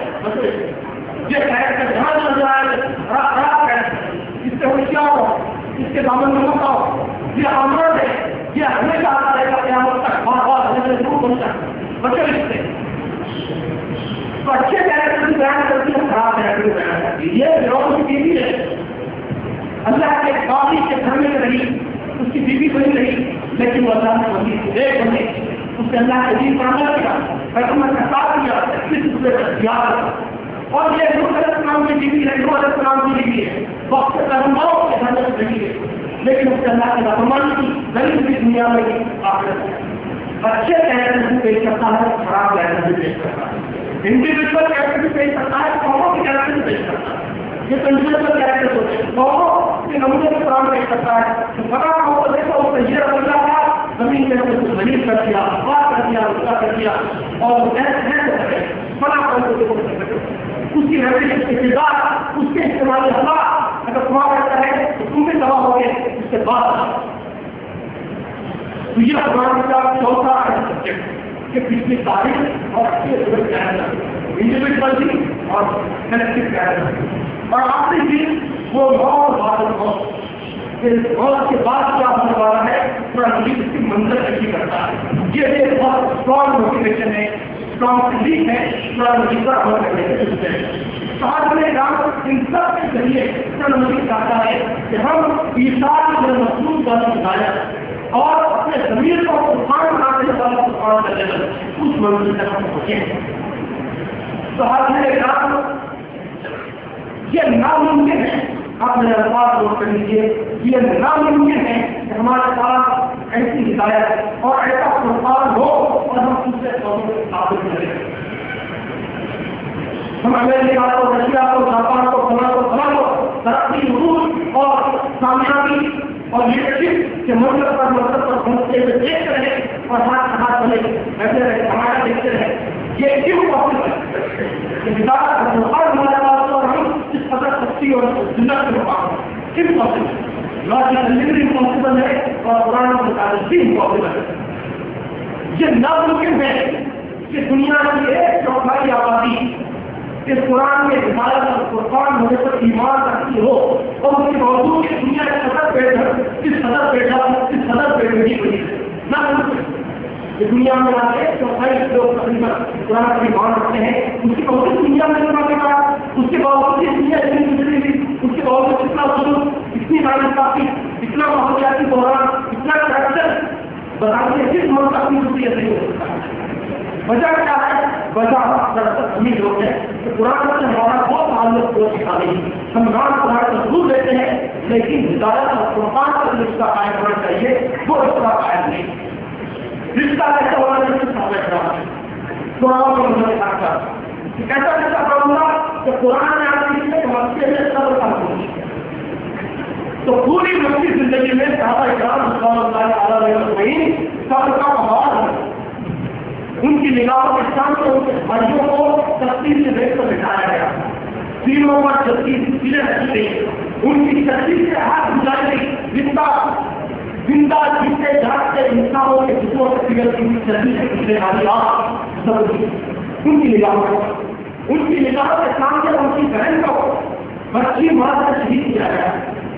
یہ کیریکٹر جہاں چل رہا ہے خراب کیریکٹر اس سے ہوشیار ہو اس کے دامن میں مت آؤ یہ امرد ہے یہ ہمیشہ آتا رہے گا قیامت تک بار بار ہمیں ضرور بنتا ہے بچے اس سے تو اچھے کیریکٹر کی بیان کرتی ہے خراب کیریکٹر کی بیان کرتی ہے یہ گروہ کی بیوی ہے اللہ کے قاضی کے گھر میں رہی اس کی بیوی بنی رہی لیکن وہ اللہ نے وزیر ایک بنے اس سے اللہ کے دین پر عمل کیا پیغمبر کا ساتھ دیا کس دوسرے کا اختیار اور یہ نوح علیہ السلام کی بیوی ہے نوح علیہ السلام کی بیوی ہے وقت پیغمبروں کے گھر میں رہی ہے لیکن اس سے اللہ کے رحمان کی غریب کی دنیا میں آخرت ہے اچھے کیریکٹر بھی پیش کرتا ہے خراب کیریکٹر بھی پیش کرتا ہے انڈیویجل کیریکٹر بھی پیش کرتا ہے قوموں کے کیریکٹر بھی پیش کرتا ہے یہ انڈیویجل کیریکٹر ہوتے ہیں قوموں کے نمونے کے قرآن پیش کرتا ہے تو بڑا قوم کو دیکھو اس نے یہ رضا تھا زمین میں کچھ ذلیل کر دیا بات کر دیا رسا کر دیا اور بڑا قوم کو دیکھو اس کی حیثیت اس کے کردار اس کے استعمالی حالات اگر تمہارا کرتا ہے تو تم بھی تباہ ہو گے اس کے بعد تو یہ قرآن کا چوتھا سبجیکٹ کہ پچھلی تاریخ اور انڈیویجولی اور کلیکٹو اور آخری چیز وہ موت بادل موت کے بعد کیا ہونے والا ہے قرآن مجید اس کی منظر کشی کرتا ہے یہ ایک بہت اسٹرانگ موٹیویشن ہے اسٹرانگ تحریک ہے قرآن مجید پر عمل کرنے کے سلسلے ساتھ میں ان سب کے ذریعے قرآن مجید چاہتا ہے کہ ہم عیسیٰ کے مخصوص والی ہدایت اور اپنے ضمیر کو طوفان بنانے والا طوفان کا جنم اس منزل تک ہم پہنچے تو حاضرین یہ ناممکن ہے آپ میرے الفاظ نوٹ کر لیجیے یہ ناممکن ہے کہ ہمارے پاس ایسی ہدایت اور ایسا طوفان ہو اور ہم دوسرے قوموں کے قابل کریں ہم امریکہ کو رشیا کو جاپان کو فلاں کو ترقی حصول اور کامیابی اور لیڈرشپ کے منظر پر پہنچتے ہوئے دیکھتے رہے اور ہاتھ بنے ایسے رہے ہمارا دیکھتے رہے یہ کیوں پاسبل ہے کہ ہدایت اور ہمارے پاس اور ہم اس قدر سختی اور جنت کے مقام کیوں پاسبل ہے لاجیکلی امپاسبل ہے اور قرآن کے مطابق بھی امپاسبل ہے یہ ناممکن ہے کہ دنیا کی ایک چوتھائی آبادی اس قرآن کے ہدایت اور قرآن ہونے پر ایمان رکھتی ہو اور اس کے باوجود دنیا کے صدر پیٹ نہیں ہوئی نہ کہ دنیا میں آتے چوتھائی لوگ تقریباً قرآن پر ایمان رکھتے ہیں اس کے باوجود دنیا میں کے بعد اس کے باوجود دنیا اتنی گزری ہوئی اس کے باوجود اتنا ظلم اتنی ناانصافی اتنا ماحولیاتی بحران اتنا کرپشن بتاتے ہیں کس ملک اپنی خصوصیت نہیں ہو سکتا وجہ کیا ہے وجہ دراصل امیر لوگ ہیں کہ قرآن سے ہمارا بہت تعلق ہو سکتا نہیں ہم نام قرآن کو ضرور دیتے ہیں لیکن ہدایت اور قرآن کا رشتہ قائم ہونا چاہیے وہ رشتہ قائم نہیں رشتہ ایسا ہونا چاہیے قرآن کو مجھے کیسا کیسا کام ہوگا کہ قرآن نے آپ کے لیے مکے میں صبر کا حکم دیا. تو پوری مکی زندگی میں صحابہ کرام رضوان اللہ علیہ اجمعین صبر کا ماحول ہے. ان کی نگاہوں کے سامنے ان کے بھائیوں کو تفصیل سے دیکھ کر بٹھایا گیا. تینوں پر جلدی سیرے رکھی گئی. ان کی تفصیل سے ہاتھ گزاری گئی. زندہ جیتے جاگتے انسانوں کے جسموں سے پگھلتی ہوئی جلدی سے گزرے والی آگ ان کی نگاہوں کے سامنے ان کی بہن کو بچی مار کر شہید کیا گیا.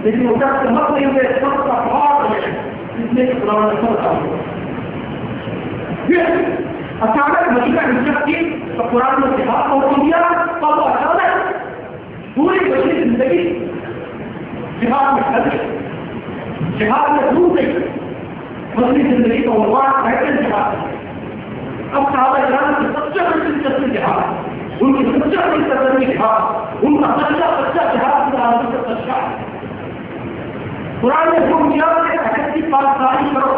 لیکن وہ سب مت نہیں ہوئے سب کا بہت ہے اس لیے قرآن نے سب کا ہوا. پھر اچانک مدینہ ہجرت کی تو قرآن نے جہاد کو حکم دیا. تو وہ اچانک پوری بچی زندگی جہاد میں ڈل گئی. جہاد میں ڈوب گئی. بچی زندگی کو عنوان بہتر جہاد. اب صحابہ کرام کی سب سے بڑی دلچسپی جہاد, ان کی سب سے بڑی سرگرمی جہاد, ان کا سچا جہاد کی آزادی کا سچا. قرآن نے حکم دیا کہ عہد کی پاسداری کرو.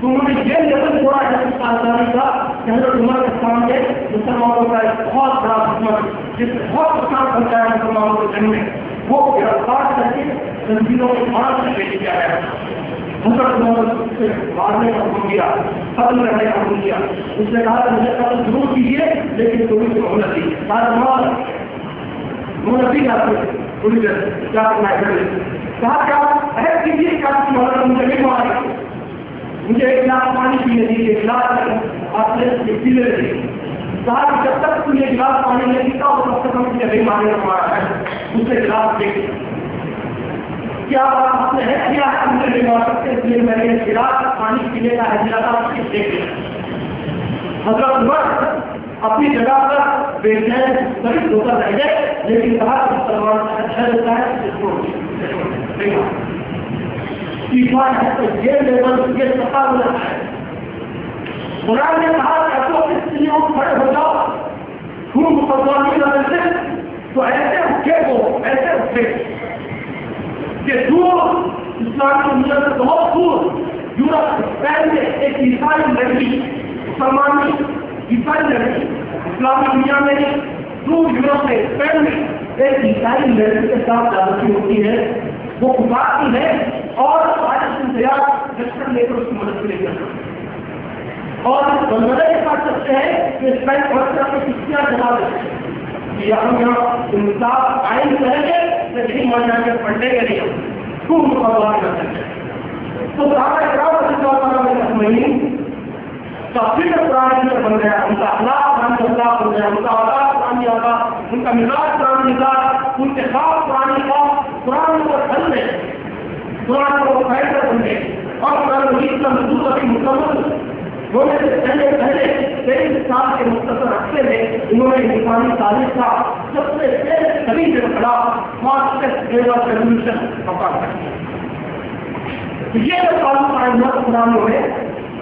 تم نے یہ لیول چھوڑا عہد کی پاسداری کا کہ حضرت عمر کے سامنے مسلمانوں کا ایک بہت بڑا دشمن جس نے بہت نقصان پہنچایا مسلمانوں کے جنگ میں, وہ گرفتار کر کے زنجیروں کے مار سے پیش کیا گیا. حضرت عمر سے مارنے کا حکم دیا, قتل کرنے کا حکم دیا. اس نے کہا مجھے قتل ضرور کیجیے لیکن تھوڑی سی مہلت دیجیے. مہلت دی جاتی ہے تھوڑی دیر کیا کرنا ہے. کہا کیا عہد کیجیے کہ آپ کی مہلت مجھے نہیں مارے, مجھے ایک گلاس پانی پینے دیجیے. گلاس آپ نے پینے دیجیے. کہا کہ جب تک تم یہ گلاس پانی نہیں پیتا ہو تب تک ہم مجھے نہیں مارنے کا مارا ہے. اس سے گلاس دیکھیے کیا آپ نے ہے کیا ہے مجھے نہیں مار سکتے, اس لیے میں نے گلاس پانی پینے کا ہے دیا تھا دیکھ لیا. حضرت عمر اپنی جگہ پر بے چین قریب ہو کر رہ گئے, لیکن کہا کہ مسلمان اچھا رہتا ہے اس کو ایمان ہے تو یہ لیول یہ سفا ہونا ہے. قرآن نے کہا کہ تو اس لیے کھڑے ہو جاؤ خون مقدمانی نظر سے, تو ایسے اٹھے وہ ایسے اٹھے کہ دور اسلام کی دنیا سے بہت دور یورپ اسپین میں ایک عیسائی لڑکی, مسلمان عیسائی لڑکی اسلامی دنیا میں دور یورپ میں اسپین میں ایک عیسائی لڑکی کے ساتھ زیادتی ہوتی ہے. وہ گزارتی ہے اور لشکر لے کر اس کی مدد لے کر اور بندرے کے ساتھ سکتے ہیں کہ اس میں بہت طرح کی کشتیاں چلا دیتے ہیں کہ ہم یہاں انصاف قائم کریں گے لیکن مان جا کے پڑھنے کے لیے خوب مقابلہ کر سکتے ہیں. تو صحابہ کرام مہین کافی قرآن بن گیا, ان کا اخلاق قرآن اخلاق بن گیا, ان کا آداب قرآن آداب, ان کا مزاج قرآن مزاج, ان کے خواب قرآن خواب, قرآن کو ڈھل میں قرآن کو فائدہ بن گئے. اور قرآن مجید کا مزدور ابھی مکمل ہونے سے پہلے 23 سال کے مختصر عرصے میں انہوں نے انسانی تاریخ کا سب سے پہلے سبھی کے خلاف فاسٹسٹ لیول ریولیوشن موقع کیا. یہ جو تعلق قائم ہوا قرآن میں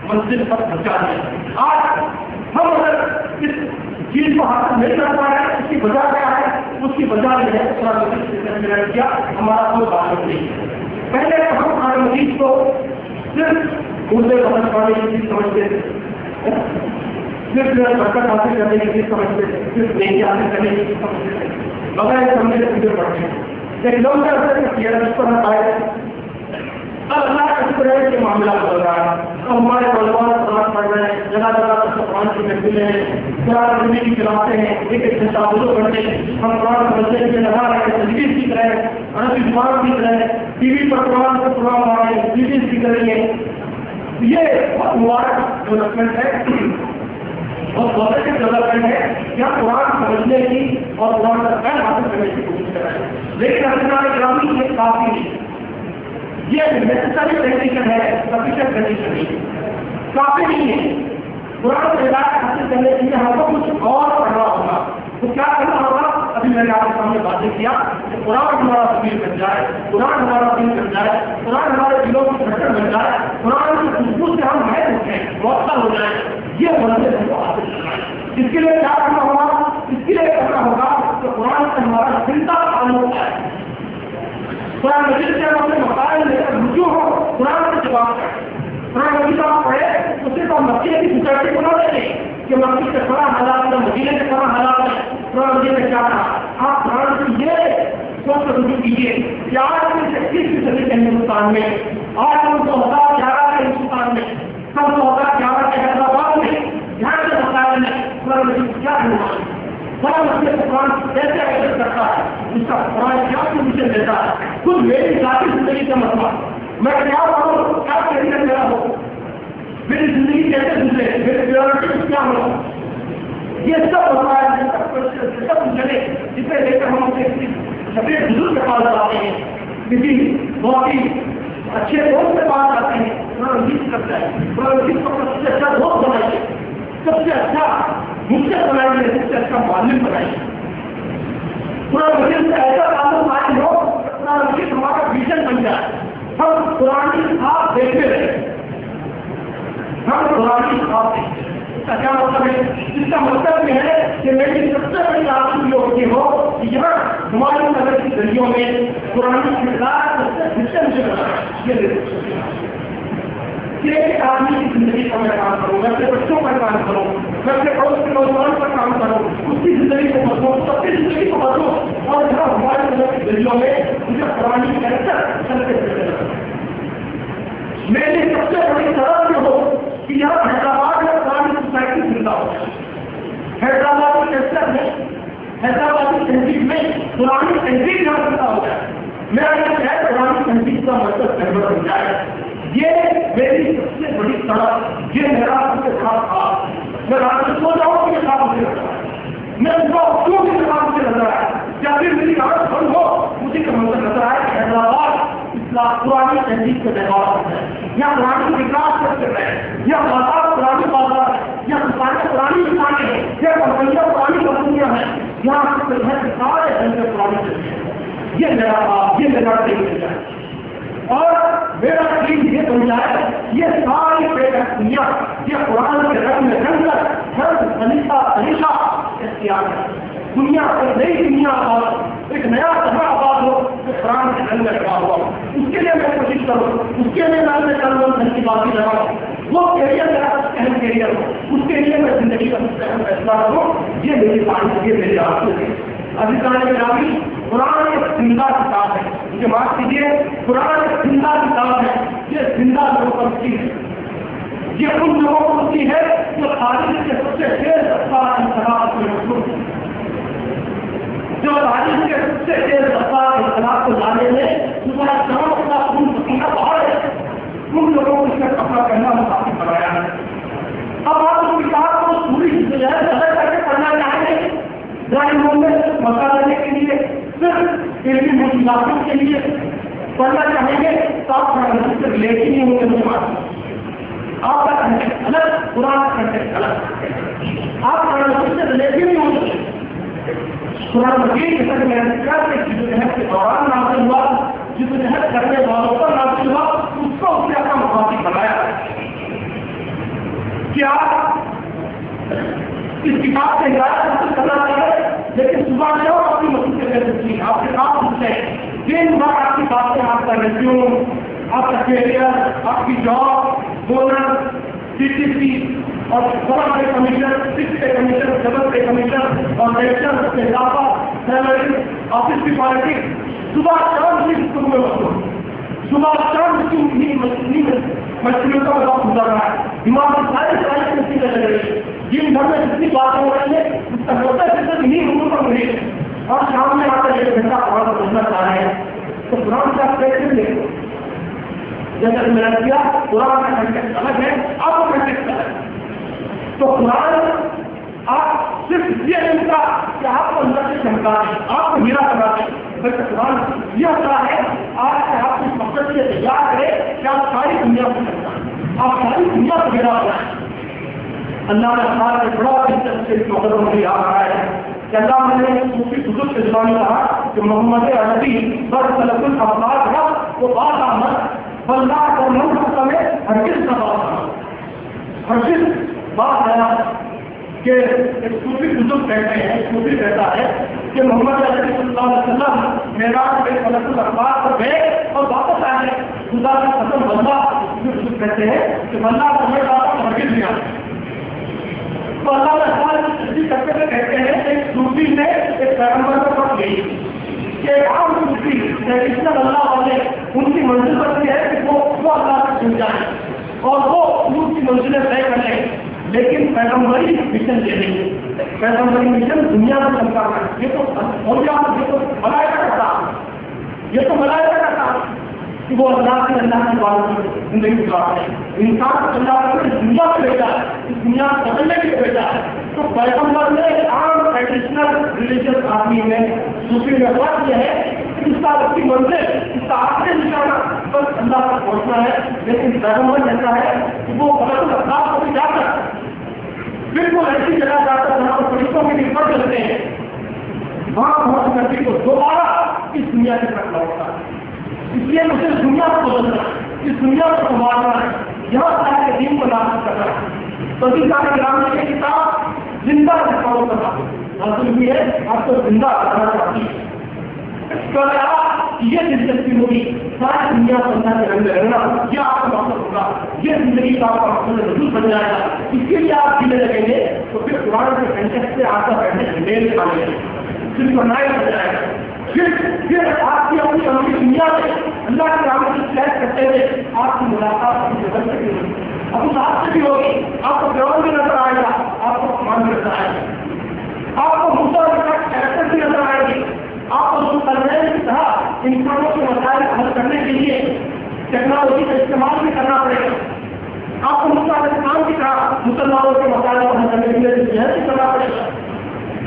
مسجد پر پہنچا دیا. آج ہم اگر اس چیز کو حاصل نہیں کر پا رہے ہیں اس کی وجہ کیا ہے؟ اس کی وجہ یہ ہے قرآن کیا ہمارا کوئی بات نہیں ہے. پہلے ہم قرآن مجید کو صرف اردو سمجھ پانے کی چیز سمجھتے تھے, صرف برکت حاصل کرنے کی چیز سمجھتے تھے, صرف نیکی حاصل کرنے کی چیز سمجھتے تھے, بغیر سمجھے پوجے پڑھتے ہیں. ایک لوگ کیا اس پر ہم آئے. اب اللہ کا شکر ہے کہ معاملہ بدل رہا ہے. اب ہمارے نوجوان قرآن پڑھ رہے ہیں, جگہ جگہ پر قرآن کی محفلیں ہیں, قرآن زندگی چلاتے ہیں, ایک ایک گھنٹہ وضو کرتے ہیں, ہم قرآن سمجھنے کے لیے لگا رہے ہیں, تجویز سیکھ رہے ہیں, عربی زبان سیکھ رہے ہیں, ٹی وی پر قرآن کو پروگرام آ رہے ہیں, تجویز سیکھ رہی ہیں. یہ بہت مبارک ڈیولپمنٹ ہے, بہت پازیٹو ڈیولپمنٹ ہے کہ ہم قرآن سمجھنے کی اور قرآن کا فہم حاصل کرنے کی کوشش کر رہے ہیں. لیکن ہمارے گرامی یہ کافی نہیں, یہ نیسسری کنڈیشن ہے, سفیشینٹ کنڈیشن نہیں, کافی نہیں ہے. قرآن سے ہدایت حاصل کرنے کے لیے ہم کو کچھ اور پڑھنا ہوگا. تو کیا کرنا ہوگا؟ ابھی میں نے آپ کے سامنے باتیں کیا کہ قرآن ہمارا سبیل بن جائے, قرآن ہمارا دین بن جائے, قرآن ہمارے دلوں کی دھڑکن بن جائے, قرآن کی خوشبو سے ہم محل اٹھیں, معطل ہو جائیں. یہ منزل ہم کو حاصل کرنا ہے. اس کے لیے کیا کرنا ہوگا؟ اس کے لیے کرنا ہوگا کہ قرآن سے ہمارا زندہ تعلق ہے. قرآن مجید سے ہم اپنے مسائل لے کر رجوع ہو, قرآن سے جواب کریں. قرآن مجید آپ پڑھے تو صرف ہم مکے کی سوسائٹی کو نہ دیں کہ مکے سے کھڑا حالات ہے, مدینے سے کھڑا حالات ہے, قرآن مجید نے کیا کہا؟ آپ قرآن سے یہ سوچ رجوع کیجیے کہ آج سے 21ویں صدی کے ہندوستان میں، آج 2011 کے ہندوستان میں، 2011 کے حیدرآباد میں، یہاں کے مسائل میں قرآن مجید کیا ہوا ہے، قرآن مجید قرآن کیسے ایڈریس کرتا ہے، اس کا قرآن کیا سولوشن دیتا ہے. خود میری ذاتی زندگی کا مسئلہ، میں کیا پڑھوں، کیا کیریئر میرا ہو، میری زندگی کیسے گزرے، میرے پریورٹیز کیا ہو، یہ سب مسائل سب چلے جسے لے کر ہم اپنے سبھی بزرگ کے پاس آتے ہیں، کسی بہت ہی اچھے دوست کے پاس آتے ہیں. قرآن مجید کرتا ہے، قرآن مجید کو سب سے اچھا دوست بنائیے، سب سے اچھا مجھے بنائیے، سب سے اچھا معلم بنائیے. قرآن مجید سے ایسا تعلق قائم ہو، قرآن مجید ہمارا ویژن بن جائے، ہم قرآن کی خواب دیکھتے رہے، ہم قرآن کی خواب دیکھتے رہے. اس کا کیا مطلب ہے؟ اس کا مطلب یہ ہے کہ میری سب سے بڑی آرزو یہ ہوتی ہو کہ یہاں ہماری نگر کی گلیوں میں قرآن کردار ایک آدمی کی زندگی پر میں کام کروں، میں اپنے بچوں پر کام کروں، میں اپنے پڑوس کے نوجوان پر کام کروں، اس کی زندگی کو بدلوں، سب کی زندگی کو بدلوں، اور جہاں ہمارے نگر کی گلیوں میں مجھے قرآن کیریکٹر چلتے چلتے میری سب سے بڑی طرف یہ ہو کہ یہاں حیدرآباد میں قرآن سوسائٹی زندہ ہو، حیدرآبادی کلچر میں، حیدرآبادی تہذیب میں قرآن تہذیب یہاں زندہ ہو جائے. میرا یہ ہے قرآن تہذیب کا مطلب گڑبڑ ہو جائے. یہ میری سب سے بڑی طرف، یہ میرا سب سے بڑا خواب. میں رات میں سو جاؤں کہ یہ خواب مجھے نظر آئے، میں کیوں کہ خواب مجھے نظر آئے، یا پھر میری آنکھ بند ہو مجھے منظر نظر آئے کہ حیدرآباد اسلام پرانی تہذیب کا تہوار ہے، یا پرانی وکاس کرتے رہے، یا بازار پرانی بازار ہے، یا دکانیں پرانی دکانیں ہیں، یا کمپنیاں پرانی کمپنیاں ہیں، یہاں سارے دھندے پرانی چلتے ہیں. یہ میرا خواب، یہ میرا ڈریم ہے. اور میرا ڈریم یہ بن جائے یہ ساری دنیا یہ قرآن کے رنگ میں رنگ کر ہر خلیفہ خلیفہ اختیار ہے. دنیا ایک نئی دنیا آباد، ایک نیا طرح آباد ہو جو قرآن کے رنگ میں لگا ہوا. اس کے لیے میں کوشش کروں، اس کے لیے میں اپنے کل کی بات ہی لگاؤں، وہ کیریئر میرا اہم کیریئر ہو، اس کے لیے میں زندگی کا سب سے اہم فیصلہ کروں. یہ میری بات، یہ میری آرزو ہے. ابھی گرامی قرآن ایک زندہ کتاب ہے، مجھے معاف کیجیے، قرآن ایک زندہ کتاب ہے. یہ زندہ لوگوں کو ملتی ہے، یہ ان لوگوں کو ملتی ہے جو تاریخ کے سب سے تیز رفتار انقلاب میں مصروف ہیں، جو تاریخ کے سب سے تیز رفتار انقلاب کو لانے میں تمہارا جان اپنا خون پسینہ بہا ہے، ان لوگوں کو اس کا کپڑا پہننا متاثر بنایا ہے. اب آپ اس کتاب کو پوری جو ہے الگ کر کے پڑھنا چاہیں گے ڈرائنگ روم میں مزہ لینے کے لیے، صرف علمی مشکلاتوں کے لیے پڑھنا چاہیں گے تو آپ صرف لے کے نہیں ہوں گے. مجھے معلوم آپ کا کنٹیکٹ الگ، قرآن کا کنٹیکٹ الگ، آپ قرآن سے لے کے نہیں ہوں گے. قرآن مجید کے ساتھ میں جدوجہد کے دوران نازل ہوا، جدوجہد کرنے والوں پر نازل ہوا، اس کو اس نے اپنا مخاطب بنایا. کیا اس کتاب سے ہدایت حاصل کرنا چاہیے، لیکن صبح سے اور اپنی مسجد کے لیے سوچیے، آپ کے کام پوچھتے ہیں دن بھر آپ کی باتیں، آپ کا ریزیوم، آپ کا کیریئر، آپ کی جاب، بونس، CTC اور بڑا بڑے کمیشن، 6 پے کمیشن، 7 پے کمیشن اور ٹیکشن کے اضافہ، سیلری، آفس کی پالیٹکس، صبح شام کی گفتگو میں مصروف، صبح شام کی مشکلوں کا وقت گزر رہا ہے، دماغ کی ساری ساری مشکلیں لگ رہی ہے، دن بھر میں جتنی باتیں ہو رہی ہیں اس کا ہوتا ہے صرف انہیں حکم پر ملی ہے، اور شام میں آ کر 1 گھنٹہ قرآن کو پڑھنا چاہ رہے ہیں. تو قرآن سے آپ کیسے لیں؟ جیسا کہ میں نے کیا قرآن کا کنٹیکٹ الگ ہے، آپ کا کنٹیکٹ الگ ہے. تو قرآن آپ صرف یہ نہیں کا کہ آپ کو اندر سے چمکا دیں، آپ کو ہیرا کرا دیں، بلکہ قرآن یہ ہوتا ہے آپ کے آپ اس مقصد سے تیار کرے کہ آپ ساری دنیا کو چمکائیں، آپ ساری دنیا کو ہیرا کرائیں. اللہ نے ہمارے بڑا دلچسپ سے مقدر مجھے آ رہا ہے کہ اللہ نے صوفی بزرگ کے زبان کہا کہ محمد عربی بر سلط الفاظ ہے وہ بات آمد بلّہ اور منصب میں ہرگز کا بات آمد، ہرگز بات آیا کہ ایک صوفی بزرگ کہتے ہیں، صوفی کہتا ہے کہ محمد عربی صلی اللہ علیہ وسلم معراج میں سلط الفاظ پر گئے اور واپس آئے، خدا کا قسم بندہ بزرگ کہتے ہیں کہ بندہ کو میں بات ہرگز نہیں آتا. تو اللہ تعالیٰ کی تصدیق کرتے ہوئے کہتے ہیں کہ ایک صوفی نے میں ایک پیغمبر کا فرق یہی کہ عام صوفی ٹریڈیشنل اللہ والے ان کی منزل پر یہ ہے کہ وہ اللہ سے چھوٹ جائیں اور وہ ان کی منزلیں طے کر لیں، لیکن پیغمبری مشن یہ نہیں، پیغمبری مشن دنیا میں چلتا ہے. یہ تو ملائکہ کا کام، یہ تو ملائکہ کا کام کہ وہ اللہ کی بات زندگی گزارتے ہیں. انسان کو اللہ نے دنیا میں بھیجا ہے، اس دنیا کو بدلنے کے لیے بھیجا ہے. تو پیغمبر نے عام ٹریڈیشنل ریلیجیس آدمی میں صوفی میں فرق یہ ہے کہ اس کا اپنی منزل، اس کا آخری نشانہ بس اللہ تک پہنچنا ہے. لیکن پیغمبر ایسا ہے کہ وہ غلط افراد کو بھی جا کر بالکل ایسی جگہ جا کر جہاں پر فرشتوں کے لیے فرق کرتے ہیں، وہاں پہنچ کر کے دوبارہ اس دنیا کے طرف لوٹتا ہے. اس لیے مجھے اس دنیا کو بدلنا ہے، اس دنیا کو سنبھالنا ہے، یہاں صاحب دین کو نافذ کرنا ہے. تو گرام کی کتاب زندہ فالو کرنا حاصل ہوئی ہے، آپ کو زندہ کرنا چاہتی ہے. یہ دلچسپی ہوگی ساری دنیا کو اللہ کے رنگ میں رہنا، یہ آپ کا مقصد ہوگا، یہ زندگی کا آپ کا مقصد وجود بن جائے گا. اس کے لیے آپ جینے لگیں گے تو پھر قرآن کے کنٹیکسٹ سے آپ کا کنٹیکٹ میل سے آنے لگے، پھر بنایا ہو جائے گا. پھر آپ کی اپنی اپنی دنیا میں اللہ کے رام کی فلیٹ کرتے ہوئے آپ کی ملاقات اپنی جگہ سے بھی ہوگی، اب آپ سے بھی ہوگی. آپ کو گراؤنڈ بھی نظر آئے گا، آپ کو قرآن بھی نظر آئے گا، آپ کو مختلف کیریکٹر بھی نظر آئے گی. آپ کو مسلمان کی طرح انسانوں کے مسائل حل کرنے کے لیے ٹیکنالوجی کا استعمال بھی کرنا پڑے گا. آپ کو مسلمان کی طرح مسلمانوں کے مسائل کو حل کرنے کے لیے جہد بھی کرنا پڑے گا.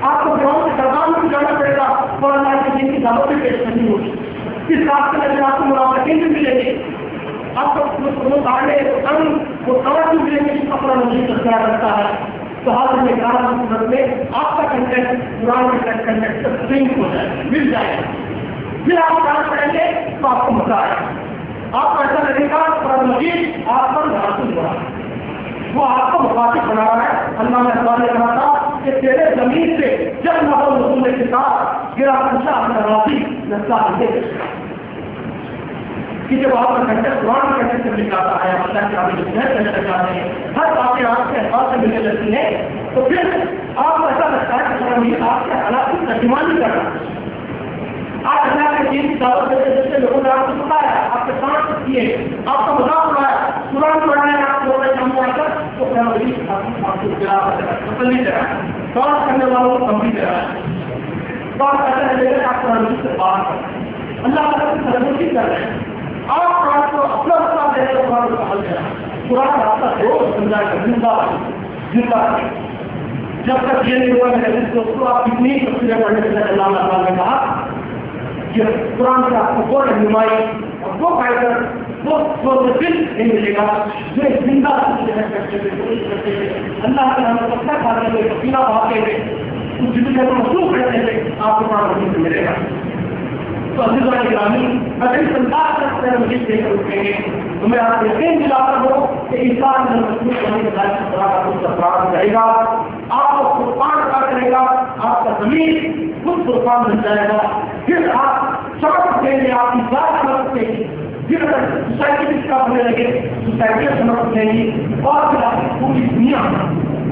آپ کو گراؤنڈ کے دربار میں بھی جانا پڑے گا اور اللہ کے دین کی دعوت بھی پیش کرنی ہوگی. اس راستے میں آپ کو منافقین بھی ملیں گے، آپ کو وہ تاڑے وہ کور بھی ملیں گے جس کا قرآن مجید تذکرہ کرتا ہے. تو حاضر میں صورت میں آپ کا کنٹینٹ قرآن کے کنٹینٹ سے سنک ہو جائے گا، مل جائے گا. پھر آپ کام کریں گے تو آپ کو مزہ آئے گا. آپ کو ایسا لگے گا قرآن مجید آپ پر حاصل ہو رہا ہے، وہ آپ کو مخاطب بنا رہا ہے. اللہ نے سوال کہا تھا کہ تیرے زمین سے جب نظر رسول کے ساتھ گرا پوچھا اپنا راضی نسا دے کہ جب آپ کا کنٹینٹ قرآن کا کنٹینٹ سے مل جاتا ہے، اللہ کے عابد کرنا چاہتے ہیں، ہر باتیں آپ کے احساس سے ملنے لگتی ہیں، تو پھر آپ کو ایسا لگتا ہے کہ قرآن مجید آپ کے حالات کی ترجمانی کر رہا ہے. آج اللہ کے دین کی دعوت دیتے جیسے لوگوں نے آپ کو بتایا، آپ کے ساتھ کیے، آپ کا مذاق اڑایا، قرآن پڑھنے آپ کو سامنے آ کر تو قرآن مجید آپ کو تسلی دے رہا ہے، بات کرنے والوں کو کمپنی دے رہا ہے، بات کرتے رہے آپ قرآن مجید سے بات کریں، اللہ تعالیٰ کی سرگرمی کر رہے ہیں. آپ قرآن کو اپنا رستہ دے رہے قرآن کو حل دے رہا ہے. قرآن راستہ دو سمجھا کر زندہ جب تک یہ نہیں ہوا میرے دوستوں آپ کتنی تفصیلیں پڑھنے کے لیے اللہ تعالیٰ نے کہا کہ قرآن سے آپ کو وہ رہنمائی اور وہ فائدہ وہ دل نہیں ملے گا جو زندہ کرتے ہوئے اللہ کے ہم سب کھاتے ہوئے پسینہ بہاتے ہوئے اس زندگی کو مصروف رہتے ہوئے آپ کو قرآن مجید سے ملے گا. تو عزیزان گرامی اگر اس انداز سے قرآن مجید دے کر اٹھیں گے تو میں آپ کو یقین دلاتا ہوں کہ انسان میں مضبوط ہونے کے بعد خدا کا خود سفرات رہے گا، آپ کو قربان ادا کرے گا، آپ کا زمین خود قربان بن جائے گا. پھر آپ سبق دیں گے، آپ کی ذات سبق دیں گے، پھر اگر سوسائٹی کا ہونے لگے سوسائٹی سبق دیں گی اور پھر آپ کی پوری دنیا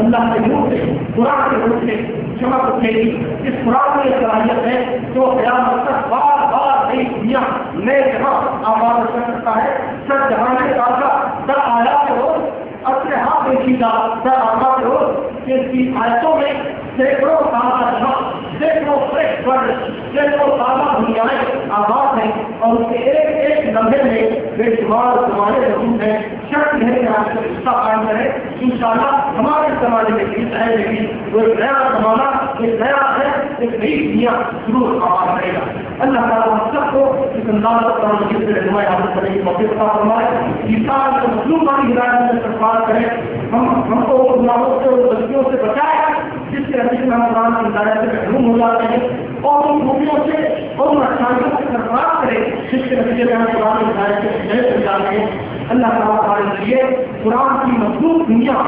اللہ کے نور سے قرآن کے نور سے چمک اٹھے گی. اس قرآن میں یہ صلاحیت ہے جو قیامت تک بار بار نئی دنیا نئے جگہ آباد کر سکتا ہے. سر جہاں میں تازہ در آیا کے روز اپنے ہاتھ دیکھیے در آباد کے روز اس کی آیتوں میں سینکڑوں تازہ جہاں، سینکڑوں فریش ورڈ، سینکڑوں تازہ دنیائیں آباد ہیں اور اس کے ایک ایک لمحے میں بے شمار زمانے موجود ہیں. شرط ہے کہ آپ کو رشتہ قائم کریں. انشاءاللہ ہمارے زمانے میں بھی چاہے لیکن وہ ایک نیا زمانہ، ایک نیا ہے، ایک نئی دنیا ضرور آباد کرے گا. اللہ تعالیٰ ہم سب کو اس انداز قرآن مجید سے رہنمائی حاصل کرنے کی موقع عطا فرمائے. انسان کو مظلوم والی ہدایت میں سرفراز کرے، ہم کو گناہوں سے اور غلطیوں سے بچائے جس کے نتیجے میں ہم قرآن کی ہدایت سے محروم ہو جاتے ہیں، اور ان خوبیوں سے اور ان اچھائیوں سے سرفراز کرے جس کے نتیجے میں ہم قرآن کی ہدایت سے محروم ہو جاتے ہیں. اللہ تعالیٰ ہمارے ذریعے قرآن کی مضبوط دنیا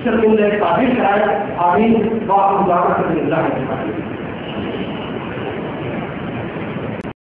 شرمندہ تعبیر کرائے. آمین. باقی اللہ